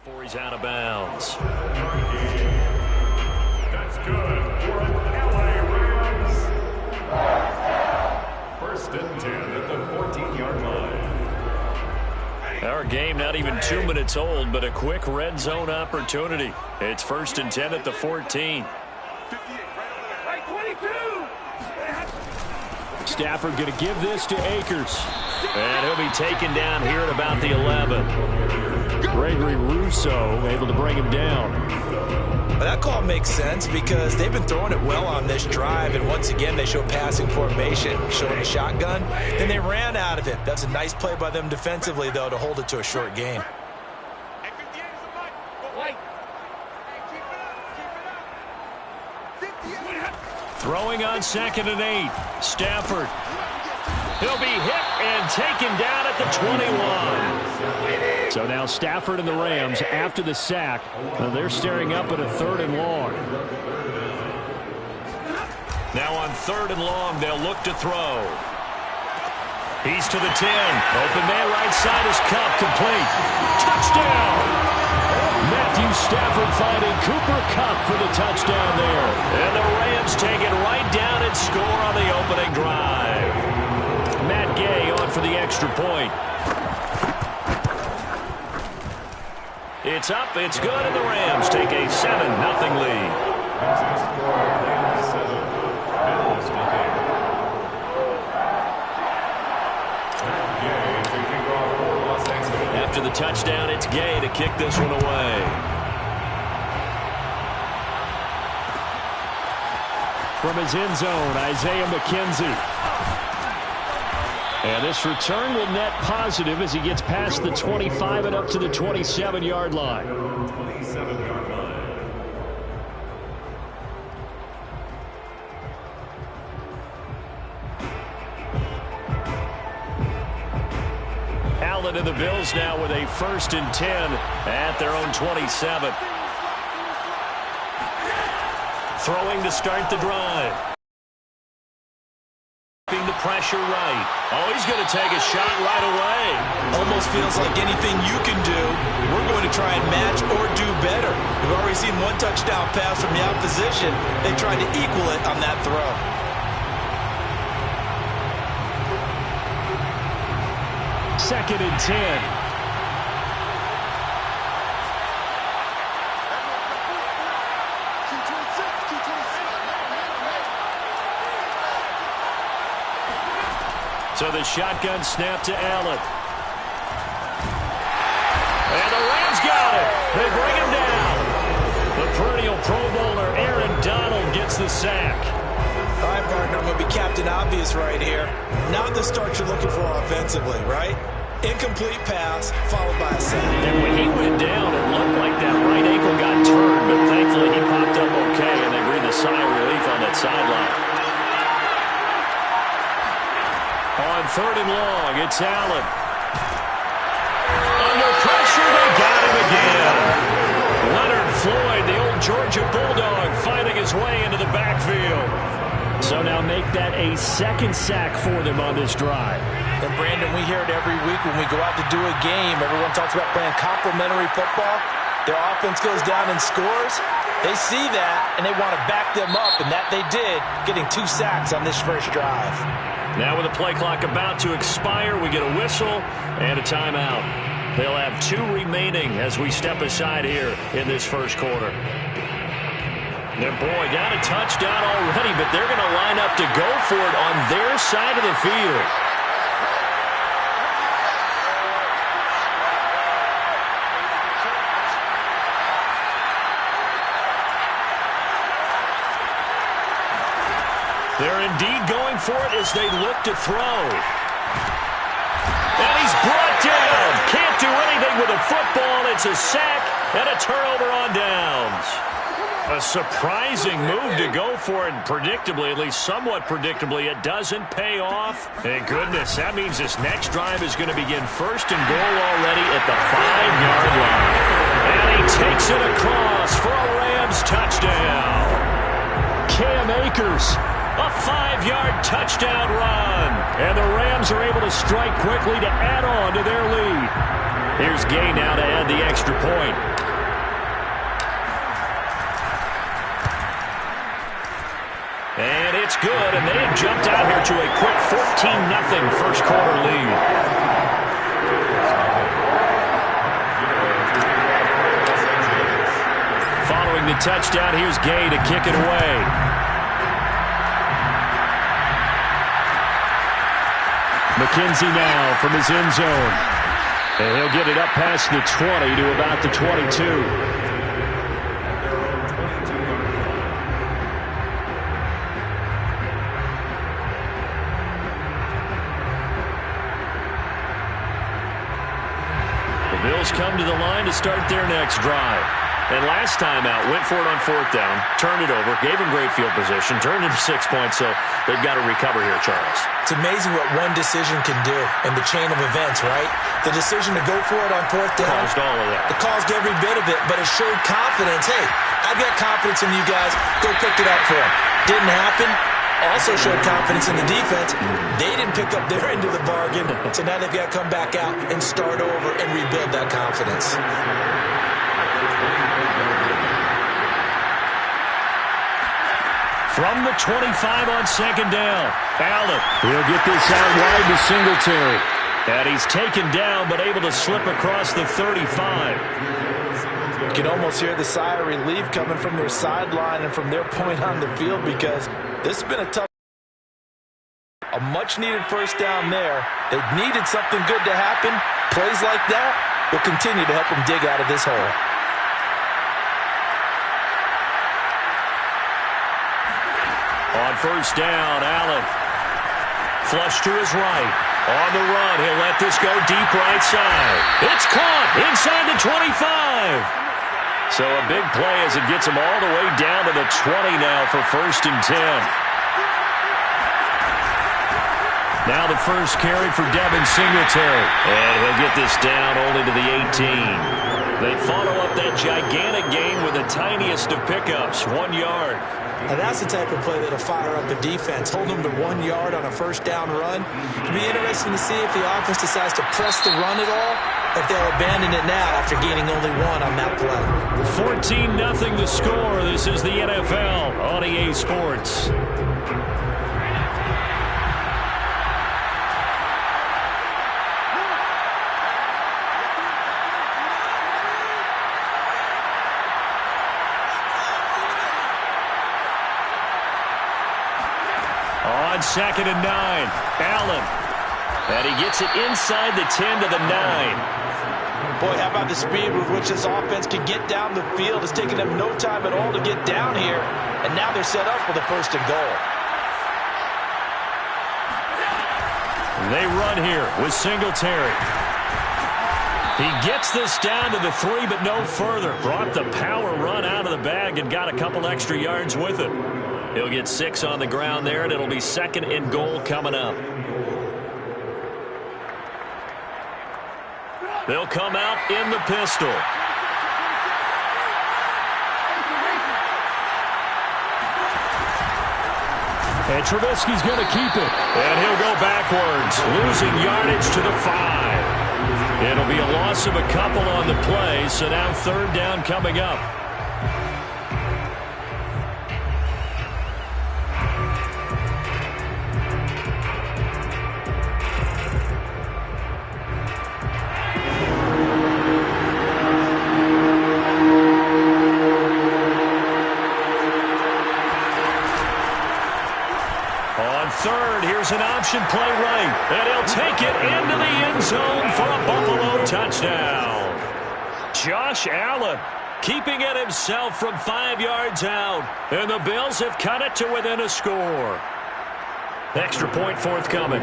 Before he's out of bounds. That's good for an LA Rams. First and 10 at the 14-yard line. Our game not even 2 minutes old, but a quick red zone opportunity. It's first and 10 at the 14. Stafford going to give this to Akers. And he'll be taken down here at about the 11. Gregory Rousseau able to bring him down. But that call makes sense because they've been throwing it well on this drive, and once again they show passing formation, showing a shotgun. Then they ran out of it. That's a nice play by them defensively, though, to hold it to a short gain. Throwing on 2nd and 8. Stafford. He'll be hit and taken down at the 21. So now Stafford and the Rams, after the sack, they're staring up at a 3rd and long. Now on 3rd and long, they'll look to throw. He's to the 10. Open man right side is Cup, complete. Touchdown! Matthew Stafford finding Cooper Kupp for the touchdown there. And the Rams take it right down and score on the opening drive. Matt Gay on for the extra point. It's up, it's good, and the Rams take a 7-0 lead. After the touchdown, it's Gay to kick this one away. From his end zone, Isaiah McKenzie. And this return will net positive as he gets past the 25 and up to the 27-yard line. Allen and the Bills now with a 1st and 10 at their own 27. Throwing to start the drive. The pressure right. Oh, he's going to take a shot right away. Almost feels like anything you can do, we're going to try and match or do better. We've already seen one touchdown pass from the opposition. They tried to equal it on that throw. Second and 10. So the shotgun snap to Allen. And the Rams got it. They bring him down. The perennial Pro Bowler Aaron Donald gets the sack. All right, partner, I'm going to be Captain Obvious right here. Not the start you're looking for offensively, right? Incomplete pass followed by a sack. And when he went down, it looked like that right ankle got turned, but thankfully he popped up okay, and they breathed a sigh of relief on that sideline. On 3rd and long, it's Allen. Under pressure, they got him again. Leonard Floyd, the old Georgia Bulldog, finding his way into the backfield. So now make that a 2nd sack for them on this drive. And Brandon, we hear it every week when we go out to do a game. Everyone talks about playing complementary football. Their offense goes down and scores. They see that, and they want to back them up, and that they did, getting 2 sacks on this first drive. Now with the play clock about to expire, we get a whistle and a timeout. They'll have 2 remaining as we step aside here in this first quarter. And boy, got a touchdown already, but they're going to line up to go for it on their side of the field. They're indeed going for it as they look to throw. And he's brought down. Can't do anything with a football. It's a sack and a turnover on downs. A surprising move to go for it, and predictably, at least somewhat predictably, it doesn't pay off. Thank goodness, that means this next drive is going to begin 1st and goal already at the 5-yard line. And he takes it across for a Rams touchdown. Cam Akers A 5-yard touchdown run. And the Rams are able to strike quickly to add on to their lead. Here's Gay now to add the extra point. And it's good, and they have jumped out here to a quick 14-0 first quarter lead. Following the touchdown, here's Gay to kick it away. McKenzie now from his end zone. And he'll get it up past the 20 to about the 22. Bills come to the line to start their next drive. And last time out, went for it on 4th down, turned it over, gave him great field position, turned it 6 points, so they've got to recover here, Charles. It's amazing what one decision can do in the chain of events, right? The decision to go for it on 4th down. Caused all of that. It caused every bit of it, but it showed confidence. Hey, I've got confidence in you guys. Go pick it up for them. Didn't happen. Also showed confidence in the defense. They didn't pick up their end of the bargain, so now they've got to come back out and start over and rebuild that confidence. From the 25 on 2nd down, Allen. He'll get this out wide to Singletary. And he's taken down, but able to slip across the 35. You can almost hear the sigh of relief coming from their sideline and from their point on the field, because this has been a much-needed first down there. They needed something good to happen. Plays like that will continue to help them dig out of this hole. On 1st down, Allen. Flush to his right. On the run, he'll let this go deep right side. It's caught inside the 25. So a big play as it gets him all the way down to the 20 now for 1st and 10. Now the first carry for Devin Singletary. And he'll get this down only to the 18. They follow up that gigantic gain with the tiniest of pickups, 1 yard. And that's the type of play that'll fire up a defense. Hold them to 1 yard on a first down run. It'll be interesting to see if the offense decides to press the run at all, if they'll abandon it now after gaining only 1 on that play. 14-0 the score. This is the NFL on EA Sports. On 2nd and 9, Allen. And he gets it inside the 10 to the 9. Boy, how about the speed with which this offense can get down the field? It's taken them no time at all to get down here. And now they're set up for the 1st and goal. They run here with Singletary. He gets this down to the 3, but no further. Brought the power run out of the bag and got a couple extra yards with it. He'll get 6 on the ground there, and it'll be 2nd and goal coming up. They'll come out in the pistol. And Trubisky's going to keep it. And he'll go backwards, losing yardage to the 5. It'll be a loss of a couple on the play, so now 3rd down coming up. Here's an option play right, and he'll take it into the end zone for a Buffalo touchdown. Josh Allen keeping it himself from 5 yards out, and the Bills have cut it to within a score. Extra point forthcoming.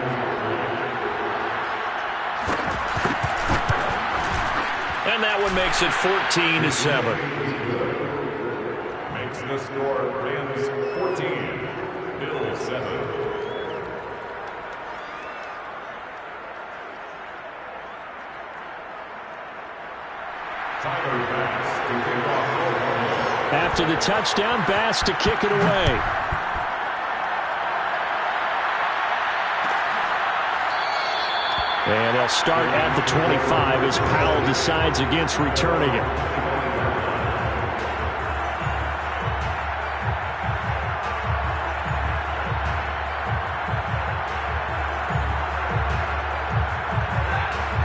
And that one makes it 14-7. Makes the score Rams 14, Bills 7. After the touchdown, Bass to kick it away. They'll start at the 25 as Powell decides against returning it.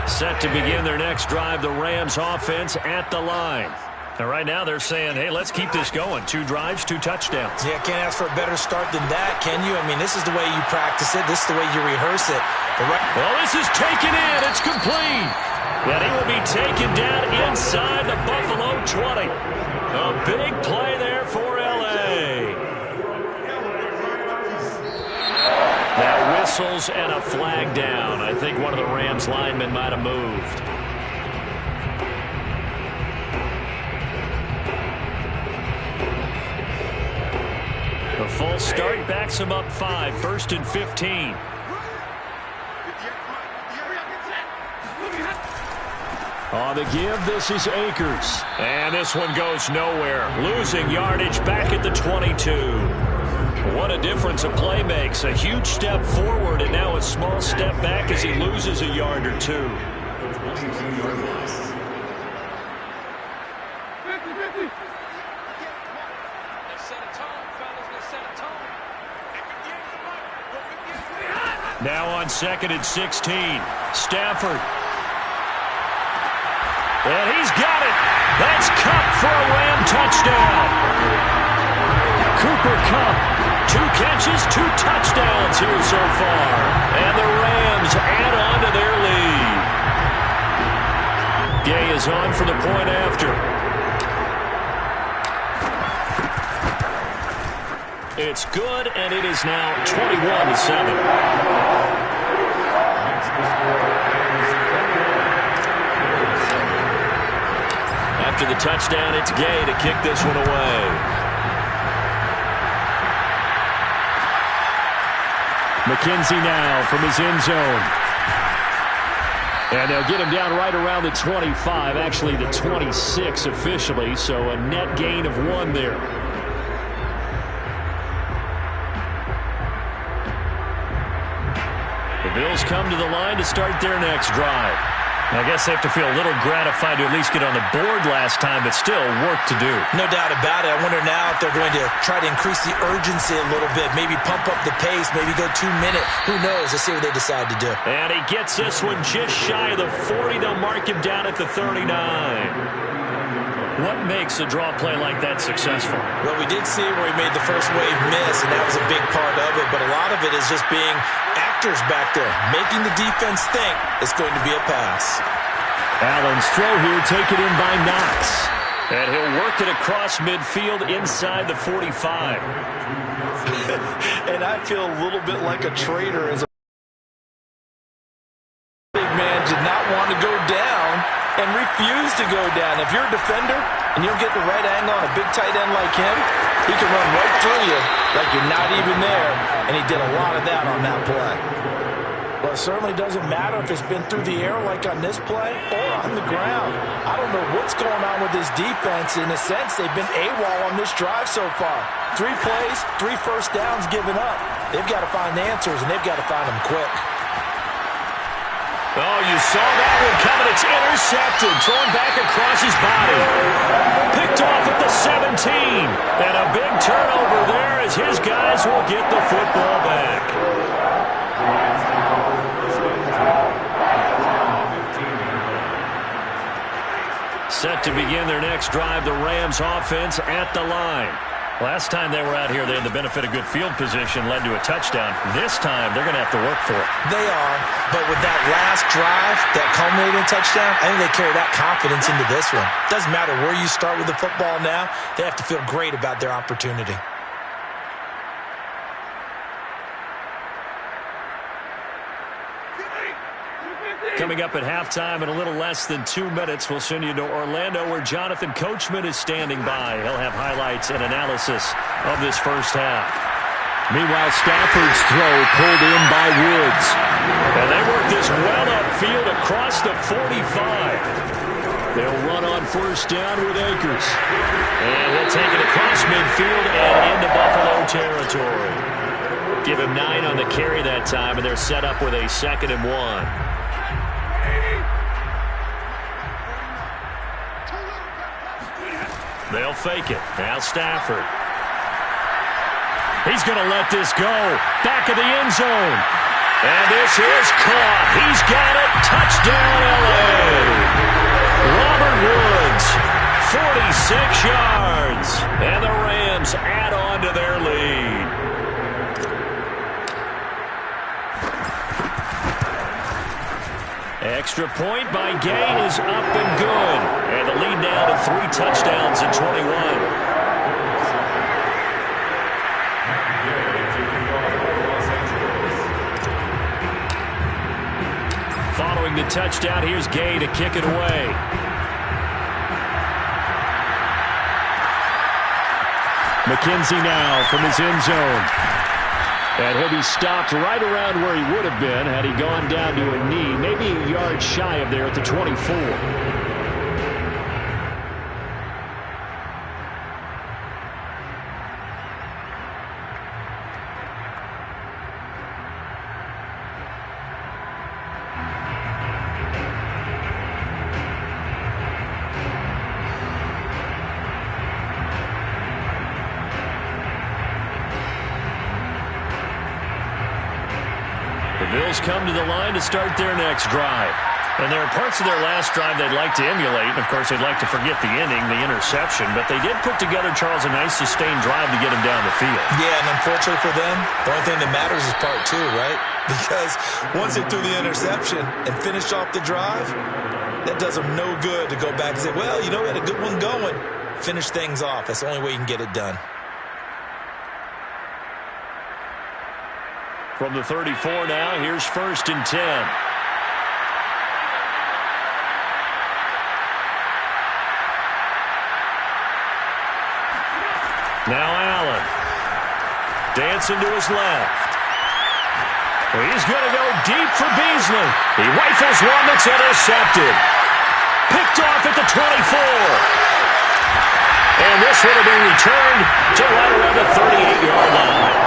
Set to begin their next drive, the Rams offense at the line. And right now they're saying, hey, let's keep this going. 2 drives, 2 touchdowns. Yeah, can't ask for a better start than that, can you? I mean, this is the way you practice it. This is the way you rehearse it. Well, this is taken in. It's complete. And he will be taken down inside the Buffalo 20. A big play there for L.A. Now whistles and a flag down. I think one of the Rams linemen might have moved. The full start backs him up 5, 1st and 15. On the give, this is Akers. And this one goes nowhere. Losing yardage back at the 22. What a difference a play makes. A huge step forward and now a small step back as he loses a yard or 2. Now on 2nd and 16. Stafford. And he's got it. That's Kupp for a Ram touchdown. Cooper Kupp, 2 catches, 2 touchdowns here so far. And the Rams add on to their lead. Gay is on for the point after. It's good, and it is now 21-7. After the touchdown, it's Gay to kick this one away. McKenzie now from his end zone. And they'll get him down right around the 25, actually the 26 officially, so a net gain of 1 there. The Bills come to the line to start their next drive. I guess they have to feel a little gratified to at least get on the board last time, but still work to do. No doubt about it. I wonder now if they're going to try to increase the urgency a little bit, maybe pump up the pace, maybe go 2 minutes. Who knows? Let's see what they decide to do. And he gets this one just shy of the 40. They'll mark him down at the 39. What makes a draw play like that successful? Well, we did see where he made the first wave miss, and that was a big part of it, but a lot of it is just being actors back there, making the defense think it's going to be a pass. Allen's throw here taken in by Knox. And he'll work it across midfield inside the 45. And I feel a little bit like a traitor as a big man did not want to go down and refused to go down. If you're a defender and you don't get the right angle on a big tight end like him, he can run right through you like you're not even there, and he did a lot of that on that play. Well, it certainly doesn't matter if it's been through the air like on this play or on the ground. I don't know what's going on with this defense. In a sense, they've been AWOL on this drive so far. 3 plays, 3 first downs given up. They've got to find answers, and they've got to find them quick. Oh, you saw that one coming. It's intercepted. Thrown back across his body. Picked off at the 17. And a big turnover there as his guys will get the football back. Set to begin their next drive, the Rams offense at the line. Last time they were out here, they had the benefit of good field position, led to a touchdown. This time, they're going to have to work for it. They are, but with that last drive, that culminating touchdown, I think they carry that confidence into this one. Doesn't matter where you start with the football now, they have to feel great about their opportunity. Coming up at halftime in a little less than 2 minutes, we'll send you to Orlando where Jonathan Coachman is standing by. He'll have highlights and analysis of this first half. Meanwhile, Stafford's throw pulled in by Woods. And they work this well upfield across the 45. They'll run on first down with Akers. And he'll take it across midfield and into Buffalo territory. Give him 9 on the carry that time, and they're set up with a 2nd and 1. They'll fake it. Now Stafford. He's going to let this go. Back of the end zone. And this is caught. He's got it. Touchdown, L.A. Robert Woods, 46 yards. And the Rams add on to their lead. Extra point by Gay is up and good. And the lead now to 3 touchdowns at 21. Following the touchdown, here's Gay to kick it away. McKenzie now from his end zone. And he'll be stopped right around where he would have been had he gone down to a knee, maybe a yard shy of there at the 24. Bills come to the line to start their next drive. And there are parts of their last drive they'd like to emulate. And, of course, they'd like to forget the inning, the interception. But they did put together, Charles, a nice sustained drive to get him down the field. Yeah, and unfortunately for them, the only thing that matters is part 2, right? Because once they threw the interception and finished off the drive, that does them no good to go back and say, well, you know, we had a good one going. Finish things off. That's the only way you can get it done. From the 34 now, here's 1st and 10. Now Allen. Dancing to his left. He's going to go deep for Beasley. He rifles one that's intercepted. Picked off at the 24. And this one will be returned to right around the 38-yard line.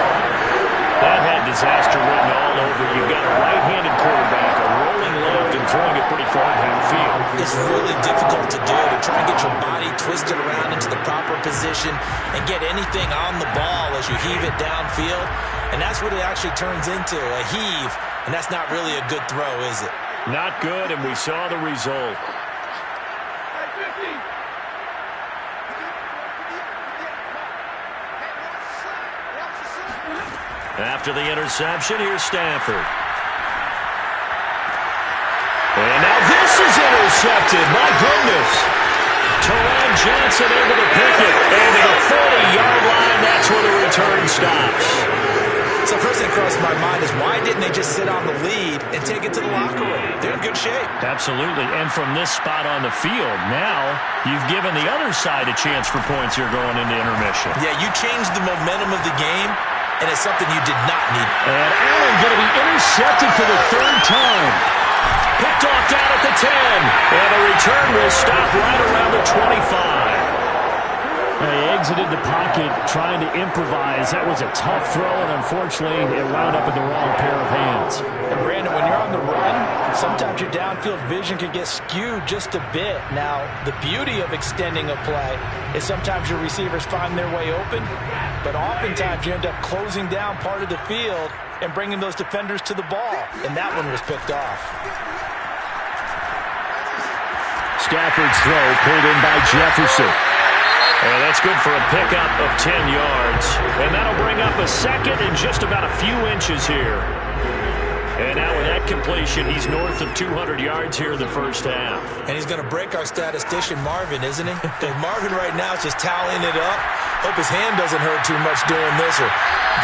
That had disaster written all over. You've got a right-handed quarterback, a rolling left, and throwing it pretty far downfield. It's really difficult to do, to try and get your body twisted around into the proper position and get anything on the ball as you heave it downfield. And that's what it actually turns into, a heave. And that's not really a good throw, is it? Not good, and we saw the result. After the interception, here's Stafford. And now this is intercepted. My goodness. Teron Johnson able to pick it. And to the 40-yard line, that's where the return stops. So first thing crossed my mind is why didn't they just sit on the lead and take it to the locker room? They're in good shape. Absolutely. And from this spot on the field, now you've given the other side a chance for points here going into intermission. Yeah, you changed the momentum of the game. And it's something you did not need. And Allen going to be intercepted for the 3rd time. Picked off down at the 10. And the return will stop right around the 25. He exited the pocket trying to improvise. That was a tough throw, and unfortunately, it wound up in the wrong pair of hands. And Brandon, when you're on the run, sometimes your downfield vision can get skewed just a bit. Now, the beauty of extending a play is sometimes your receivers find their way open, but oftentimes you end up closing down part of the field and bringing those defenders to the ball, and that one was picked off. Stafford's throw pulled in by Jefferson. And that's good for a pickup of 10 yards. And that'll bring up a 2nd and just about a few inches here. And now with that completion, he's north of 200 yards here in the first half. And he's going to break our statistician, Marvin, isn't he? Marvin right now is just tallying it up. Hope his hand doesn't hurt too much doing this or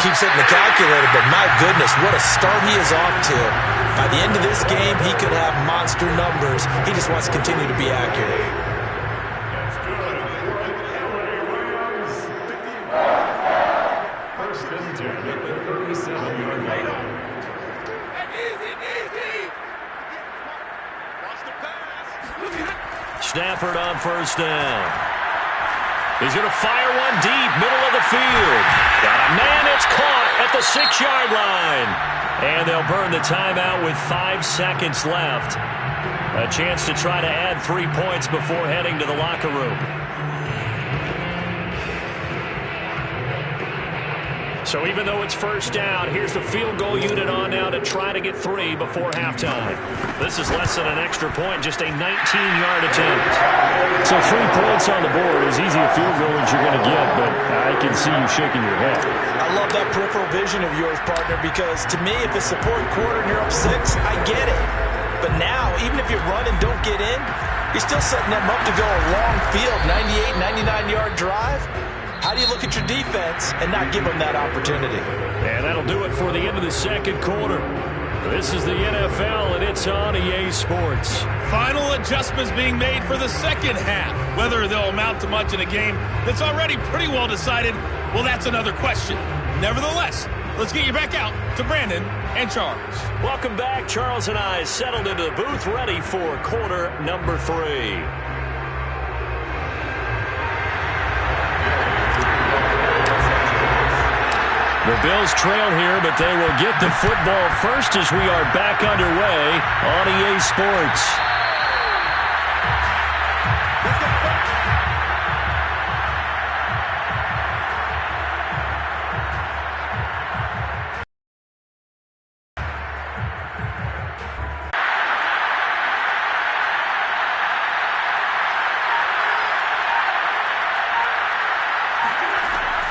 keeps hitting the calculator. But my goodness, what a start he is off to. By the end of this game, he could have monster numbers. He just wants to continue to be accurate. Stafford on 1st down. He's going to fire one deep, middle of the field. Got a man, it's caught at the 6-yard line. And they'll burn the timeout with 5 seconds left. A chance to try to add 3 points before heading to the locker room. So even though it's first down, here's the field goal unit on now to try to get 3 before halftime. This is less than an extra point, just a 19-yard attempt. So 3 points on the board, as easy a field goal as you're going to get, but I can see you shaking your head. I love that peripheral vision of yours, partner, because to me, if it's the fourth quarter and you're up 6, I get it. But now, even if you run and don't get in, you're still setting them up to go a long field, 98, 99-yard drive. How do you look at your defense and not give them that opportunity? And that'll do it for the end of the second quarter. This is the NFL, and it's on EA Sports. Final adjustments being made for the second half. Whether they'll amount to much in a game that's already pretty well decided, well, that's another question. Nevertheless, let's get you back out to Brandon and Charles. Welcome back. Charles and I settled into the booth, ready for quarter number 3. The Bills trail here, but they will get the football first as we are back underway on EA Sports.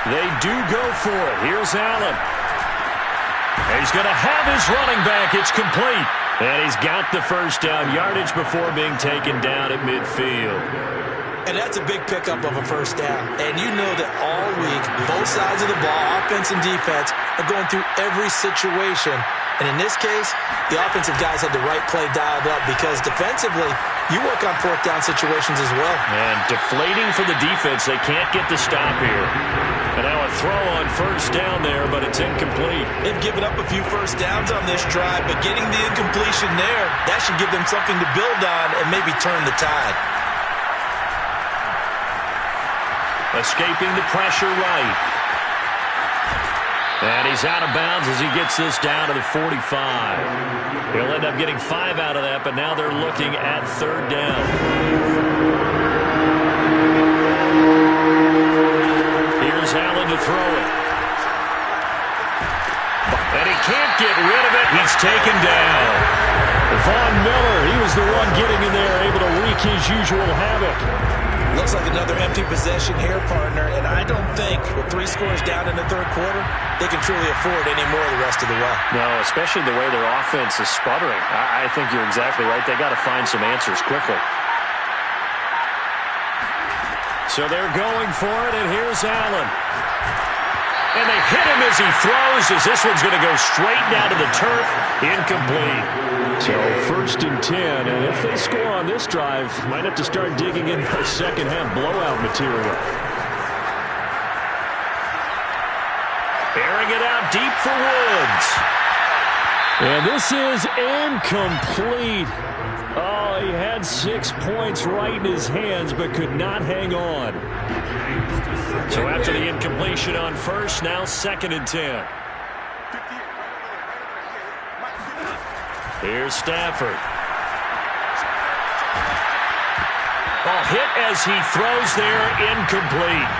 They do go for it. Here's Allen. He's going to have his running back. It's complete. And he's got the first down yardage before being taken down at midfield. And that's a big pickup of a first down. And you know that all week, both sides of the ball, offense and defense, are going through every situation. And in this case, the offensive guys had the right play dialed up because defensively, you work on fourth down situations as well. And deflating for the defense. They can't get the stop here. And now a throw on first down there, but it's incomplete. They've given up a few first downs on this drive, but getting the incompletion there, that should give them something to build on and maybe turn the tide. Escaping the pressure right. And he's out of bounds as he gets this down to the 45. He'll end up getting 5 out of that, but now they're looking at third down. Here's Allen to throw it. And he can't get rid of it. He's taken down. Von Miller, he was the one getting in there, able to wreak his usual havoc. Looks like another empty possession here, partner, and I don't think with 3 scores down in the third quarter, they can truly afford any more the rest of the way. No, especially the way their offense is sputtering. I think you're exactly right. They got to find some answers quickly. So they're going for it, and here's Allen. And they hit him as he throws, as this one's going to go straight down to the turf. Incomplete. So first and 10, and if they score on this drive, might have to start digging in for second half blowout material. Airing it out deep for Woods. And this is incomplete. Oh, he had 6 points right in his hands, but could not hang on. So after the incompletion on first, now second and 10. Here's Stafford. Ball hit as he throws there, incomplete.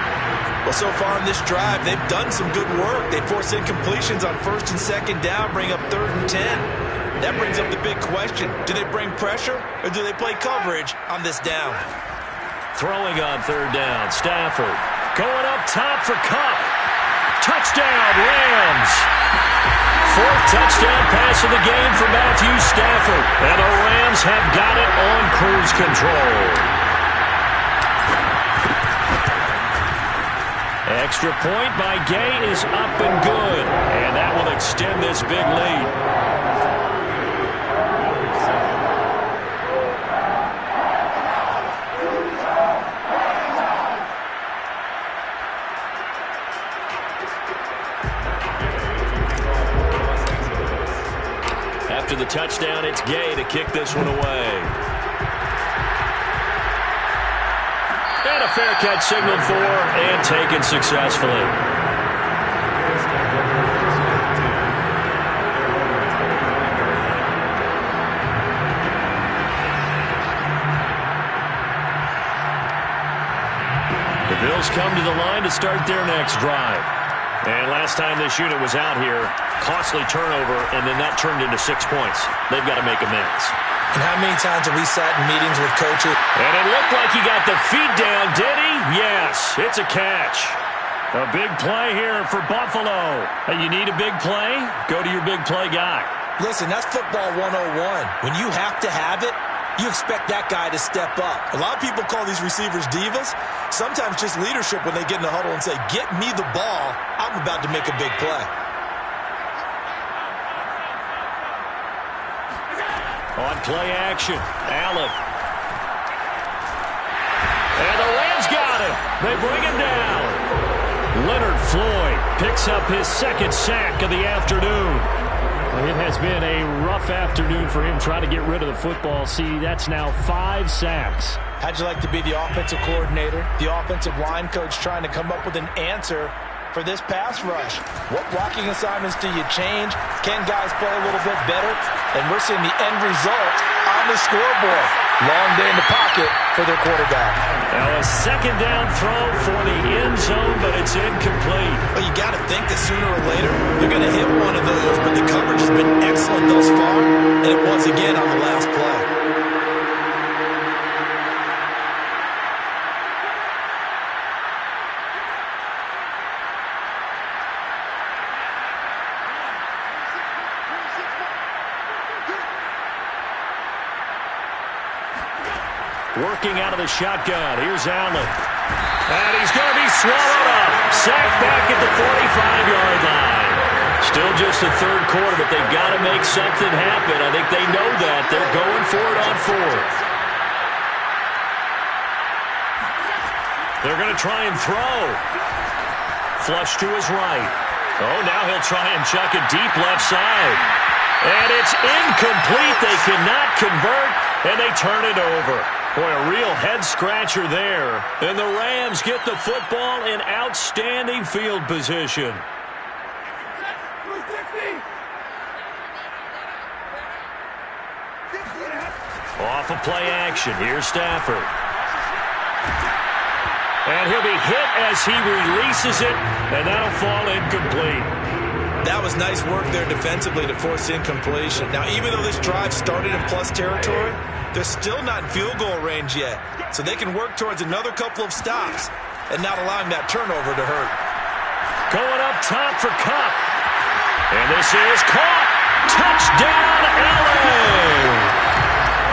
Well, so far in this drive, they've done some good work. They force incompletions on first and second down, bring up third and 10. That brings up the big question. Do they bring pressure or do they play coverage on this down? Throwing on third down, Stafford. Going up top for Kupp. Touchdown, Rams. 4th touchdown pass of the game for Matthew Stafford. And the Rams have got it on cruise control. Extra point by Gay is up and good. And that will extend this big lead. After the touchdown, it's Gay to kick this one away. And a fair catch signaled for and taken successfully. The Bills come to the line to start their next drive. And last time this unit was out here, costly turnover, and then that turned into 6 points. They've got to make amends. And how many times have we sat in meetings with coaches? And it looked like he got the feet down, did he? Yes, it's a catch. A big play here for Buffalo. Hey, you need a big play? Go to your big play guy. Listen, that's football 101. When you have to have it, you expect that guy to step up. A lot of people call these receivers divas. Sometimes just leadership when they get in the huddle and say, get me the ball. I'm about to make a big play. On play action, Allen. And the Rams got him. They bring him down. Leonard Floyd picks up his second sack of the afternoon. It has been a rough afternoon for him trying to get rid of the football. See, that's now 5 sacks. How'd you like to be the offensive coordinator, the offensive line coach trying to come up with an answer for this pass rush? What blocking assignments do you change? Can guys play a little bit better? And we're seeing the end result on the scoreboard. Long day in the pocket for their quarterback. Now a second down throw for the end zone, but it's incomplete. Well, you got to think that sooner or later they're going to hit one of those, but the coverage has been excellent thus far, and it was again on the last play. Working out of the shotgun. Here's Allen. And he's going to be swallowed up. Sacked back at the 45-yard line. Still just the third quarter, but they've got to make something happen. I think they know that. They're going for it on fourth. They're going to try and throw. Flush to his right. Oh, now he'll try and chuck it deep left side. And it's incomplete. They cannot convert, and they turn it over. Boy, a real head-scratcher there. And the Rams get the football in outstanding field position. Off of play action. Here's Stafford. And he'll be hit as he releases it, and that'll fall incomplete. That was nice work there defensively to force incompletion. Now, even though this drive started in plus territory, they're still not in field goal range yet. So they can work towards another couple of stops and not allowing that turnover to hurt. Going up top for Kupp. And this is caught. Touchdown, LA!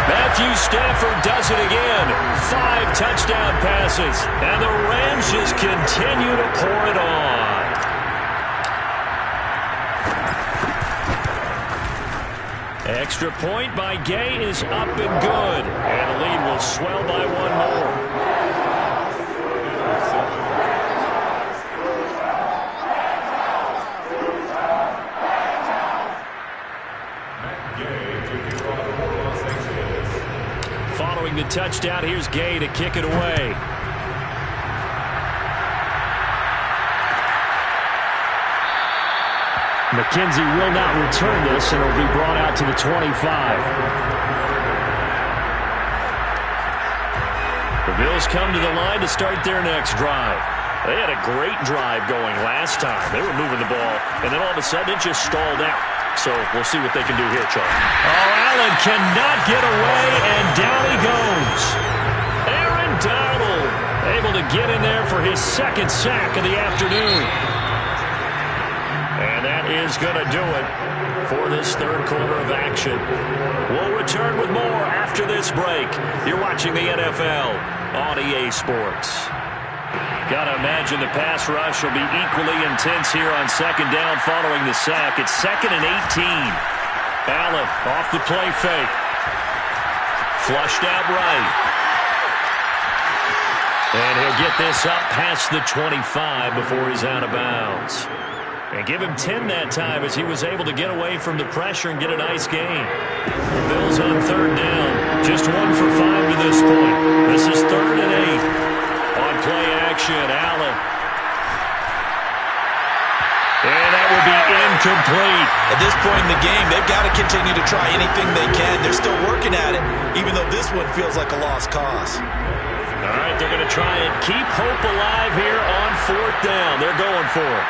Matthew Stafford does it again. 5 touchdown passes. And the Rams just continue to pour it on. Extra point by Gay is up and good. And the lead will swell by 1 more. Following the touchdown, here's Gay to kick it away. McKenzie will not return this, and it will be brought out to the 25. The Bills come to the line to start their next drive. They had a great drive going last time. They were moving the ball, and then all of a sudden it just stalled out. So we'll see what they can do here, Charlie. Oh, Allen cannot get away, and down he goes. Aaron Donald able to get in there for his second sack of the afternoon. And that is going to do it for this third quarter of action. We'll return with more after this break. You're watching the NFL on EA Sports. Got to imagine the pass rush will be equally intense here on second down following the sack. It's 2nd and 18. Allen off the play fake. Flushed out right. And he'll get this up past the 25 before he's out of bounds. And give him 10 that time as he was able to get away from the pressure and get a nice gain. The Bills on third down. Just 1 for 5 to this point. This is 3rd and 8. On play action, Allen. And that will be incomplete. At this point in the game, they've got to continue to try anything they can. They're still working at it, even though this one feels like a lost cause. All right, they're going to try and keep hope alive here on 4th down. They're going for it.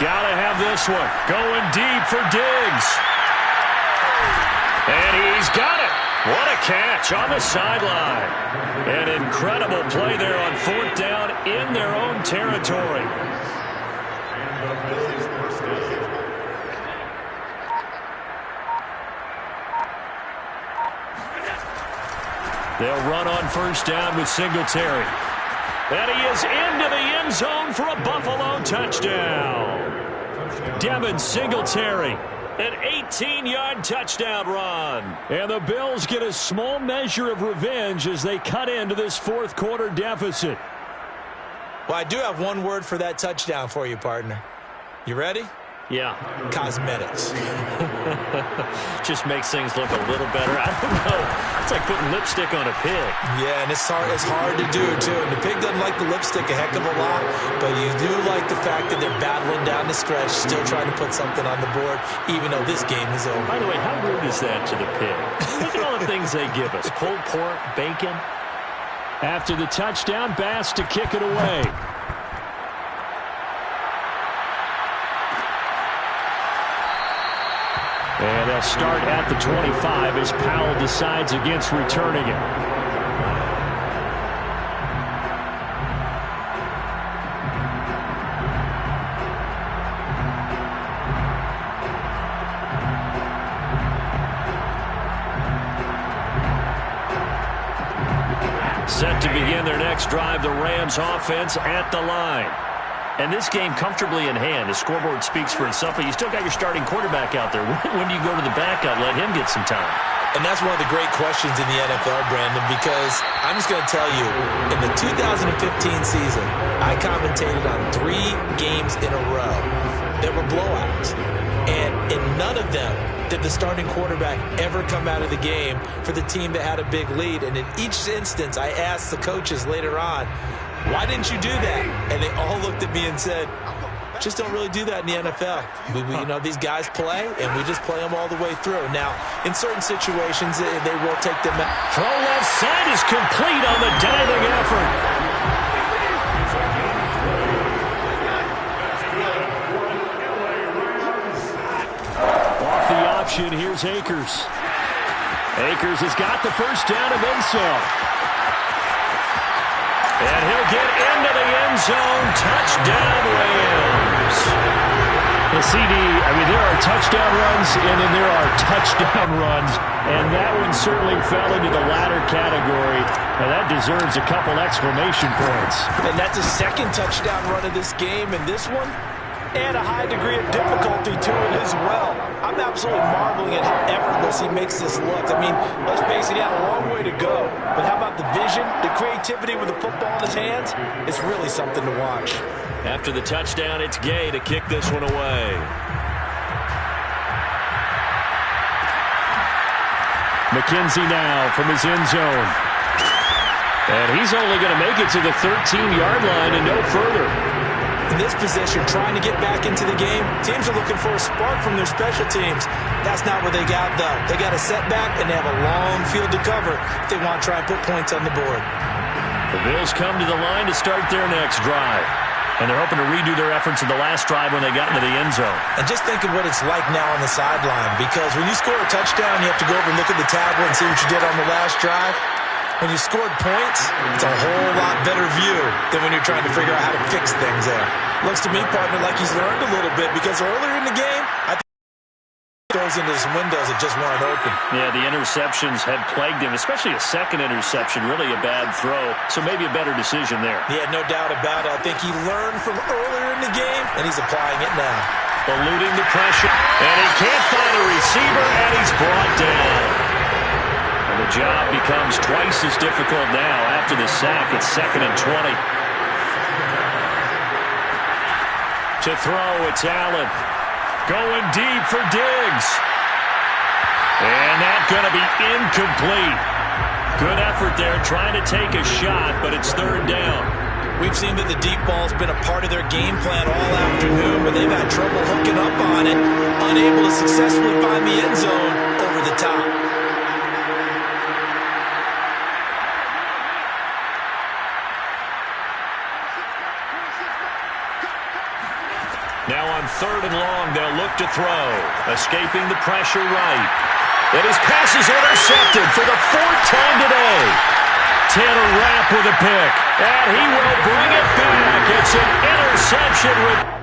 Gotta have this one. Going deep for Diggs. And he's got it. What a catch on the sideline. An incredible play there on 4th down in their own territory. They'll run on 1st down with Singletary. And he is into the end zone for a Buffalo touchdown. Devin Singletary. An 18-yard touchdown run. And the Bills get a small measure of revenge as they cut into this 4th quarter deficit. Well, I do have one word for that touchdown for you, partner. You ready? Yeah. Cosmetics. Just makes things look a little better. I don't know. It's like putting lipstick on a pig. Yeah, and it's hard to do, too. And the pig doesn't like the lipstick a heck of a lot, but you do like the fact that they're battling down the stretch, still trying to put something on the board, even though this game is over. By the way, how rude is that to the pig? Look at all the things they give us. Pulled pork, bacon. After the touchdown, Bass to kick it away. And they'll start at the 25 as Powell decides against returning it. Set to begin their next drive, the Rams offense at the line. And this game comfortably in hand. The scoreboard speaks for itself, but you still got your starting quarterback out there. When do you go to the backup, let him get some time? And that's one of the great questions in the NFL, Brandon, because I'm just going to tell you, in the 2015 season, I commentated on 3 games in a row that were blowouts. And in none of them did the starting quarterback ever come out of the game for the team that had a big lead. And in each instance, I asked the coaches later on, why didn't you do that? And they all looked at me and said, just don't really do that in the NFL. These guys play, and we just play them all the way through. Now, in certain situations, they will take them out. Throw left side is complete on the diving effort. Off the option, here's Akers. Akers has got the 1st down and then some. And he'll get into the end zone. Touchdown, Rams. The CD, there are touchdown runs, and then there are touchdown runs. And that one certainly fell into the latter category. And that deserves a couple exclamation points. And that's a 2nd touchdown run of this game. And this one, and a high degree of difficulty to it as well. I'm absolutely marveling at how effortless he makes this look. Let's face it, he had a long way to go. But how about the vision, the creativity with the football in his hands? It's really something to watch. After the touchdown, it's Gay to kick this one away. McKenzie now from his end zone. And he's only going to make it to the 13-yard line and no further. In this position, trying to get back into the game, teams are looking for a spark from their special teams. That's not what they got, though. They got a setback, and they have a long field to cover if they want to try and put points on the board. The Bills come to the line to start their next drive. And they're hoping to redo their efforts in the last drive when they got into the end zone. And just think of what it's like now on the sideline, because when you score a touchdown, you have to go over and look at the tablet and see what you did on the last drive. When you scored points, it's a whole lot better view than when you're trying to figure out how to fix things there. Looks to me, partner, like he's learned a little bit, because earlier in the game, I think he throws into some windows that just weren't open. Yeah, the interceptions had plagued him, especially a 2nd interception, really a bad throw. So maybe a better decision there. Yeah, no doubt about it. I think he learned from earlier in the game, and he's applying it now. Eluding the pressure, and he can't find a receiver, and he's brought down. And the job becomes twice as difficult now after the sack. It's 2nd and 20. To throw, it's Allen. Going deep for Diggs. And that's going to be incomplete. Good effort there, trying to take a shot, but it's 3rd down. We've seen that the deep ball's been a part of their game plan all afternoon, but they've had trouble hooking up on it, unable to successfully find the end zone over the top. Now on 3rd and long, they'll look to throw. Escaping the pressure right. And his pass is intercepted for the 4th time today. Tanner Rapp with a pick. And he will bring it back. It's an interception.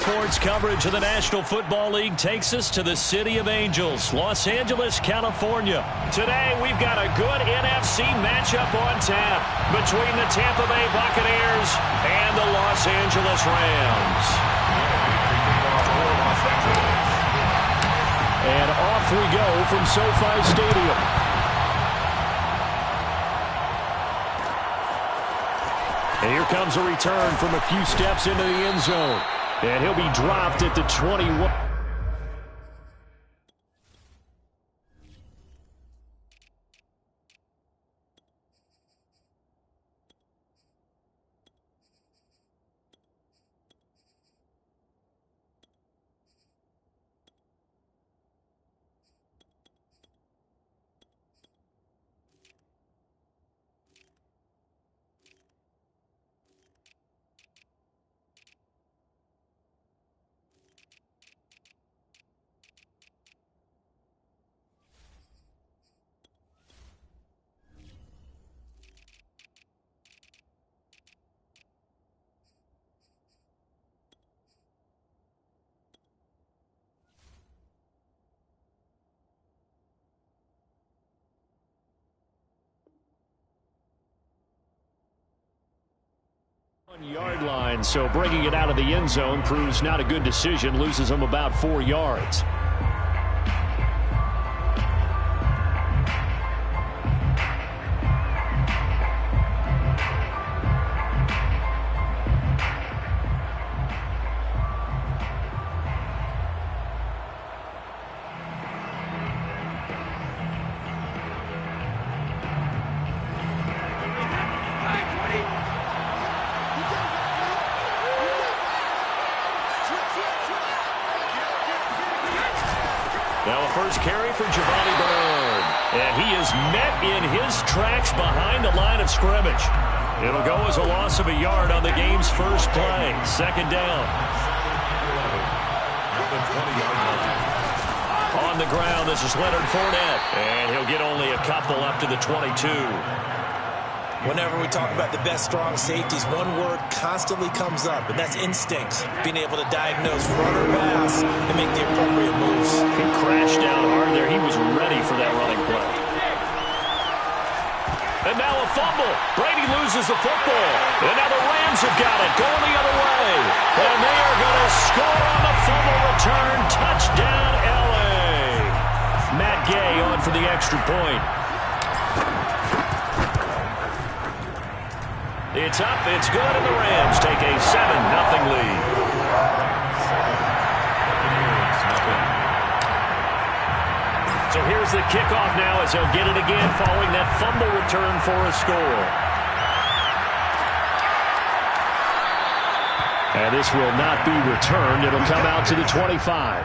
Sports coverage of the National Football League takes us to the City of Angels, Los Angeles, California. Today, we've got a good NFC matchup on tap between the Tampa Bay Buccaneers and the Los Angeles Rams. And off we go from SoFi Stadium. And here comes a return from a few steps into the end zone. And he'll be dropped at the 21. Yard line, so bringing it out of the end zone proves not a good decision. Loses them about 4 yards. Now a first carry for Giovanni Bernard. And he is met in his tracks behind the line of scrimmage. It'll go as a loss of a yard on the game's first play. Second down. On the ground, this is Leonard Fournette. And he'll get only a couple up to the 22. Whenever we talk about the best strong safeties, one word constantly comes up, and that's instincts. Being able to diagnose run or pass and make the appropriate moves. He crashed down hard there. He was ready for that running play. And now a fumble. Brady loses the football. And now the Rams have got it, going the other way. And they are going to score on the fumble return. Touchdown, for the extra point. It's up, it's good, and the Rams take a 7-0 lead. So here's the kickoff now as he'll get it again following that fumble return for a score. And this will not be returned. It'll come out to the 25.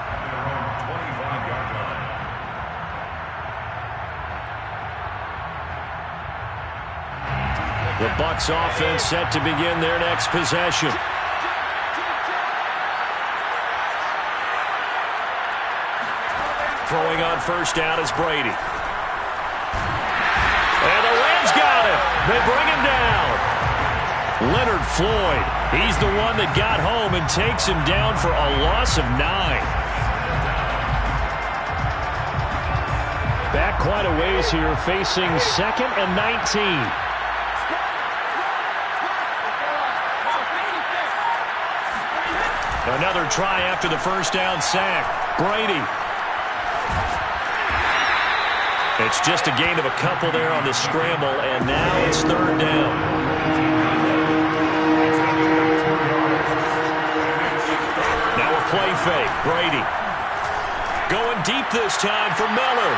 The Bucs offense set to begin their next possession. Throwing on first down is Brady. And the Rams got him. They bring him down. Leonard Floyd, he's the one that got home and takes him down for a loss of 9. Back quite a ways here, facing 2nd and 19. Another try after the first down sack. Brady. It's just a gain of a couple there on the scramble, and now it's 3rd down. Now a play fake. Brady. Going deep this time for Miller.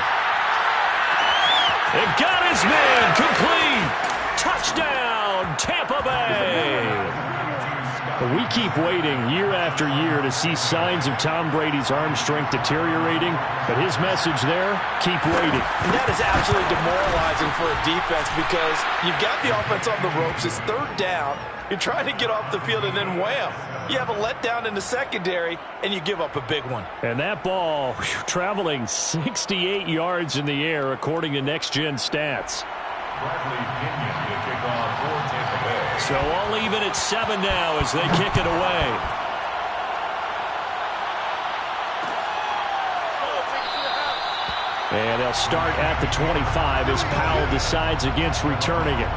It got his man. Complete. Touchdown, Tampa Bay. We keep waiting year after year to see signs of Tom Brady's arm strength deteriorating, but his message there, keep waiting. And that is absolutely demoralizing for a defense because you've got the offense on the ropes. It's 3rd down. You're trying to get off the field, and then wham, you have a letdown in the secondary, and you give up a big one. And that ball traveling 68 yards in the air, according to Next Gen Stats. So all even at 7 now as they kick it away. And they'll start at the 25 as Powell decides against returning it.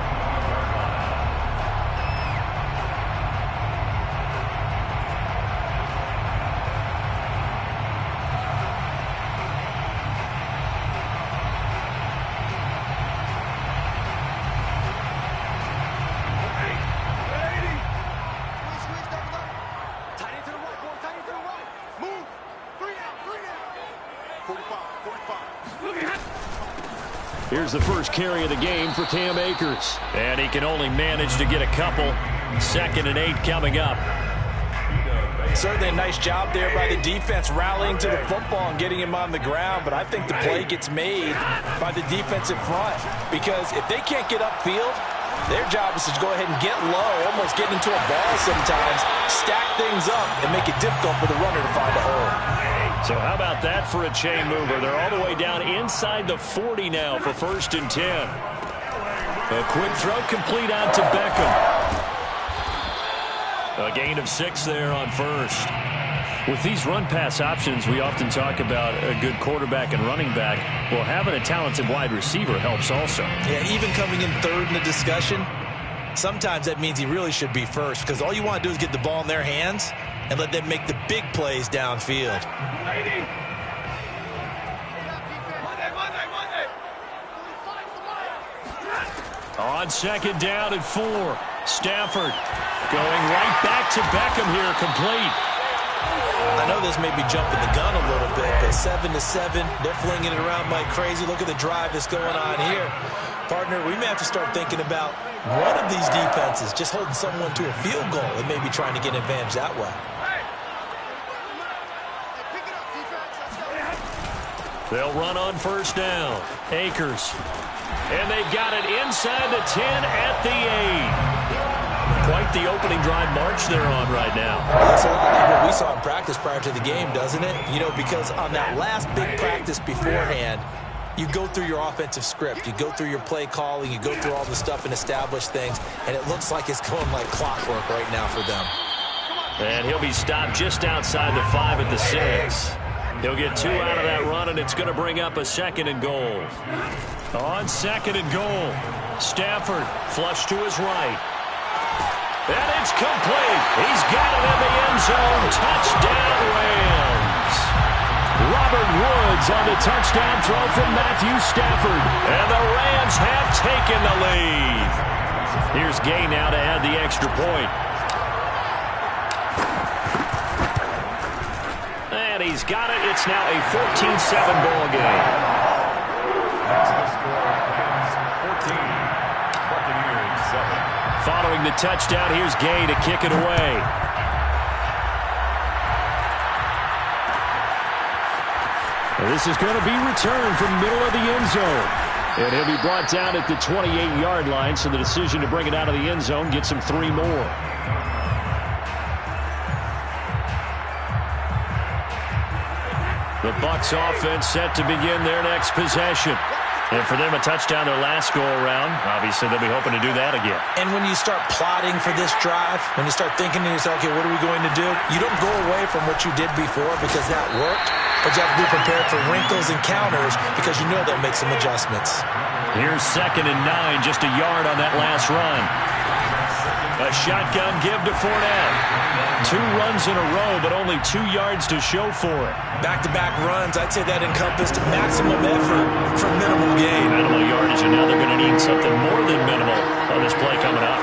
Here's the first carry of the game for Cam Akers. And he can only manage to get a couple. 2nd and 8 coming up. Certainly a nice job there by the defense rallying to the football and getting him on the ground, but I think the play gets made by the defensive front because if they can't get upfield, their job is to go ahead and get low, almost get into a ball sometimes, stack things up, and make it difficult for the runner to find a hole. So how about that for a chain mover? They're all the way down inside the 40 now for 1st and 10. A quick throw complete out to Beckham. A gain of 6 there on 1st. With these run-pass options, we often talk about a good quarterback and running back. Well, having a talented wide receiver helps also. Yeah, even coming in 3rd in the discussion, sometimes that means he really should be first because all you want to do is get the ball in their hands and let them make the big plays downfield. On 2nd down and 4. Stafford going right back to Beckham here, complete. I know this may be jumping the gun a little bit, but 7-7, they're flinging it around like crazy. Look at the drive that's going on here. Partner, we may have to start thinking about one of these defenses just holding someone to a field goal and maybe trying to get an advantage that way. They'll run on 1st down. Akers. And they've got it inside the 10 at the 8. Quite the opening drive march they're on right now. That's a lot like what we saw in practice prior to the game, doesn't it? You know, because on that last big practice beforehand, you go through your offensive script. You go through your play calling. You go through all the stuff and establish things. And it looks like it's going like clockwork right now for them. And he'll be stopped just outside the 5 at the 6. He'll get 2 out of that run, and it's going to bring up a 2nd and goal. On 2nd and goal, Stafford flush to his right. And it's complete. He's got it in the end zone. Touchdown, Rams. Robert Woods on the touchdown throw from Matthew Stafford. And the Rams have taken the lead. Here's Gay now to add the extra point. And he's got it. It's now a 14-7 ball game. That's the score. Rams 14, Buccaneers 7. Following the touchdown, here's Gay to kick it away. And this is going to be returned from middle of the end zone. And he'll be brought down at the 28-yard line, so the decision to bring it out of the end zone gets him 3 more. The Bucs offense set to begin their next possession. And for them, a touchdown their last go-around. Obviously, they'll be hoping to do that again. And when you start plotting for this drive, when you start thinking to yourself, okay, what are we going to do? You don't go away from what you did before because that worked. But you have to be prepared for wrinkles and counters because you know they'll make some adjustments. Here's 2nd and 9, just a yard on that last run. A shotgun give to Fournette. 2 runs in a row, but only 2 yards to show for it. Back-to-back runs, I'd say that encompassed maximum effort for minimal gain. Minimal yardage, and now they're going to need something more than minimal on this play coming up.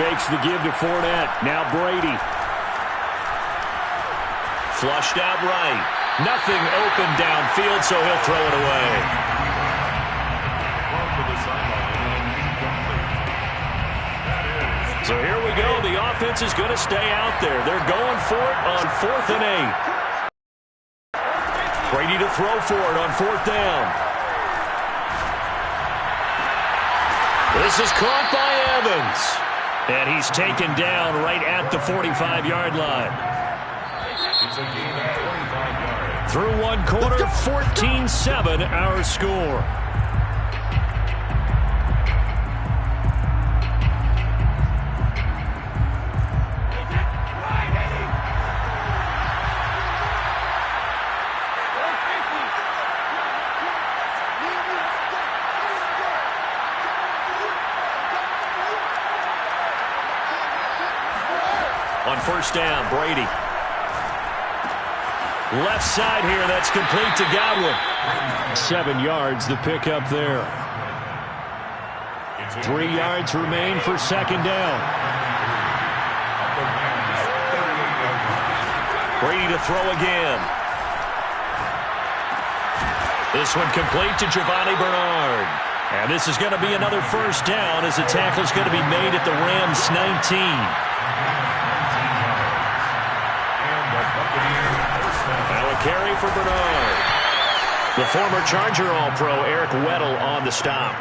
Fakes the give to Fournette. Now Brady. Flushed out right. Nothing open downfield, so he'll throw it away. So here we go. The offense is going to stay out there. They're going for it on 4th and 8. Brady to throw for it on 4th down. This is caught by Evans. And he's taken down right at the 45-yard line. It's a gain of 25 yards. Through 1 quarter, 14-7 our score. On 1st down, Brady. Left side here, that's complete to Godwin. 7 yards, the pickup there. 3 yards remain for 2nd down. Brady to throw again. This one complete to Giovanni Bernard. And this is going to be another 1st down as the tackle's going to be made at the Rams 19. Now a carry for Bernard. The former Charger All-Pro Eric Weddle on the stop.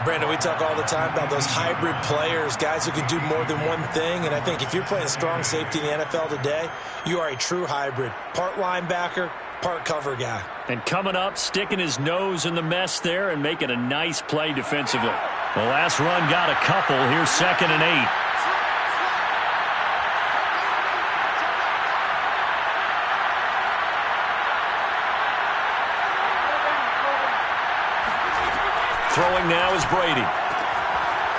Brandon, we talk all the time about those hybrid players, guys who can do more than one thing. And I think if you're playing strong safety in the NFL today, you are a true hybrid. Part linebacker, part cover guy. And coming up, sticking his nose in the mess there and making a nice play defensively. The last run got a couple. Here's 2nd and 8. Throwing now is Brady.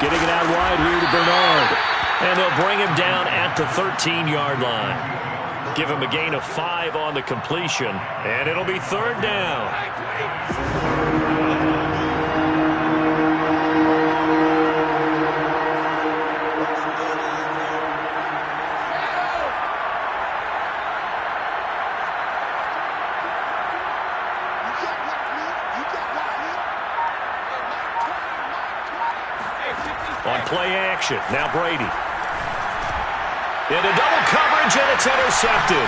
Getting it out wide here to Bernard. And they'll bring him down at the 13-yard line. Give him a gain of 5 on the completion. And it'll be 3rd down. On play action, now Brady. Into double coverage, and it's intercepted.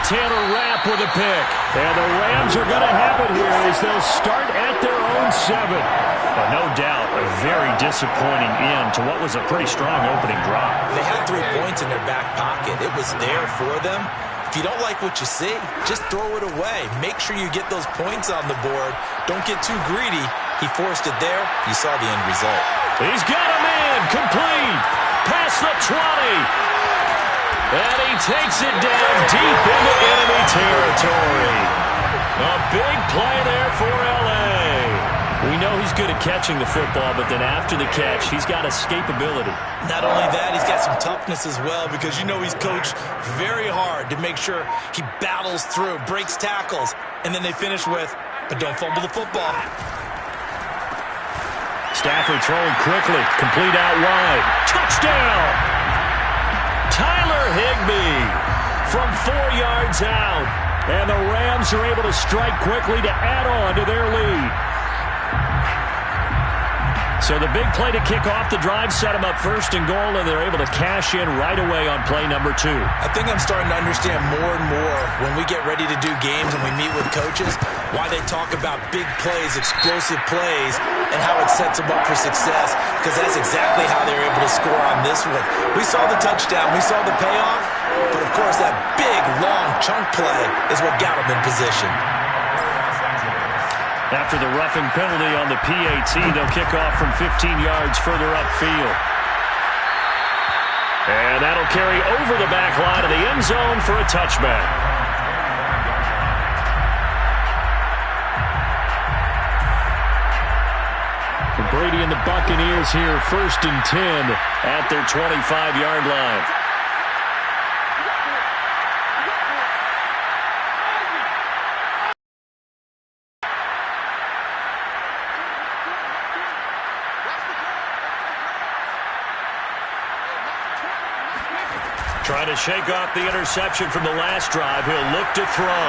Taylor Rapp with a pick. And the Rams are going to have it here as they'll start at their own 7. But no doubt, a very disappointing end to what was a pretty strong opening drive. They had 3 points in their back pocket. It was there for them. If you don't like what you see, just throw it away. Make sure you get those points on the board. Don't get too greedy. He forced it there. You saw the end result. He's got a man complete past the 20. And he takes it down deep into enemy territory. A big play there for L.A. We know he's good at catching the football, but then after the catch, he's got escapability. Not only that, he's got some toughness as well, because you know he's coached very hard to make sure he battles through, breaks tackles, and then they finish with, but don't fumble the football. Stafford throwing quickly, complete out wide. Touchdown! Tyler Higbee from 4 yards out. And the Rams are able to strike quickly to add on to their lead. So the big play to kick off the drive set them up first and goal, and they're able to cash in right away on play number 2. I think I'm starting to understand more and more when we get ready to do games and we meet with coaches why they talk about big plays, explosive plays, and how it sets them up for success, because that's exactly how they're able to score on this one. We saw the touchdown. We saw the payoff. But, of course, that big, long chunk play is what got them in position. After the roughing penalty on the PAT, they'll kick off from 15 yards further upfield. And that'll carry over the back line of the end zone for a touchback. Brady and the Buccaneers here, 1st and 10 at their 25-yard line. Trying to shake off the interception from the last drive. He'll look to throw.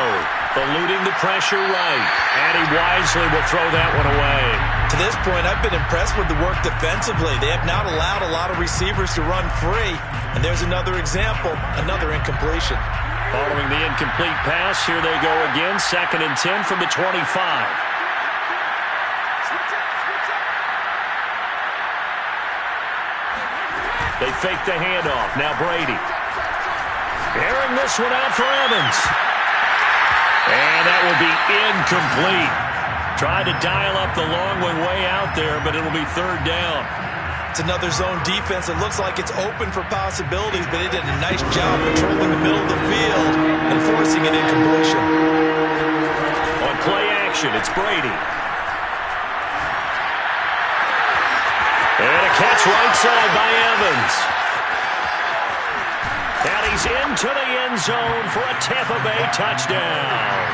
Eluding the pressure right. And he wisely will throw that one away. To this point, I've been impressed with the work defensively. They have not allowed a lot of receivers to run free. And there's another example, another incompletion. Following the incomplete pass, here they go again. 2nd and 10 from the 25. They fake the handoff. Now Brady. Airing this one out for Evans. And that will be incomplete. Tried to dial up the long one way out there, but it'll be 3rd down. It's another zone defense. It looks like it's open for possibilities, but they did a nice job controlling the middle of the field and forcing an incompletion. On play action, it's Brady. And a catch right side by Evans. And he's into the end zone for a Tampa Bay touchdown.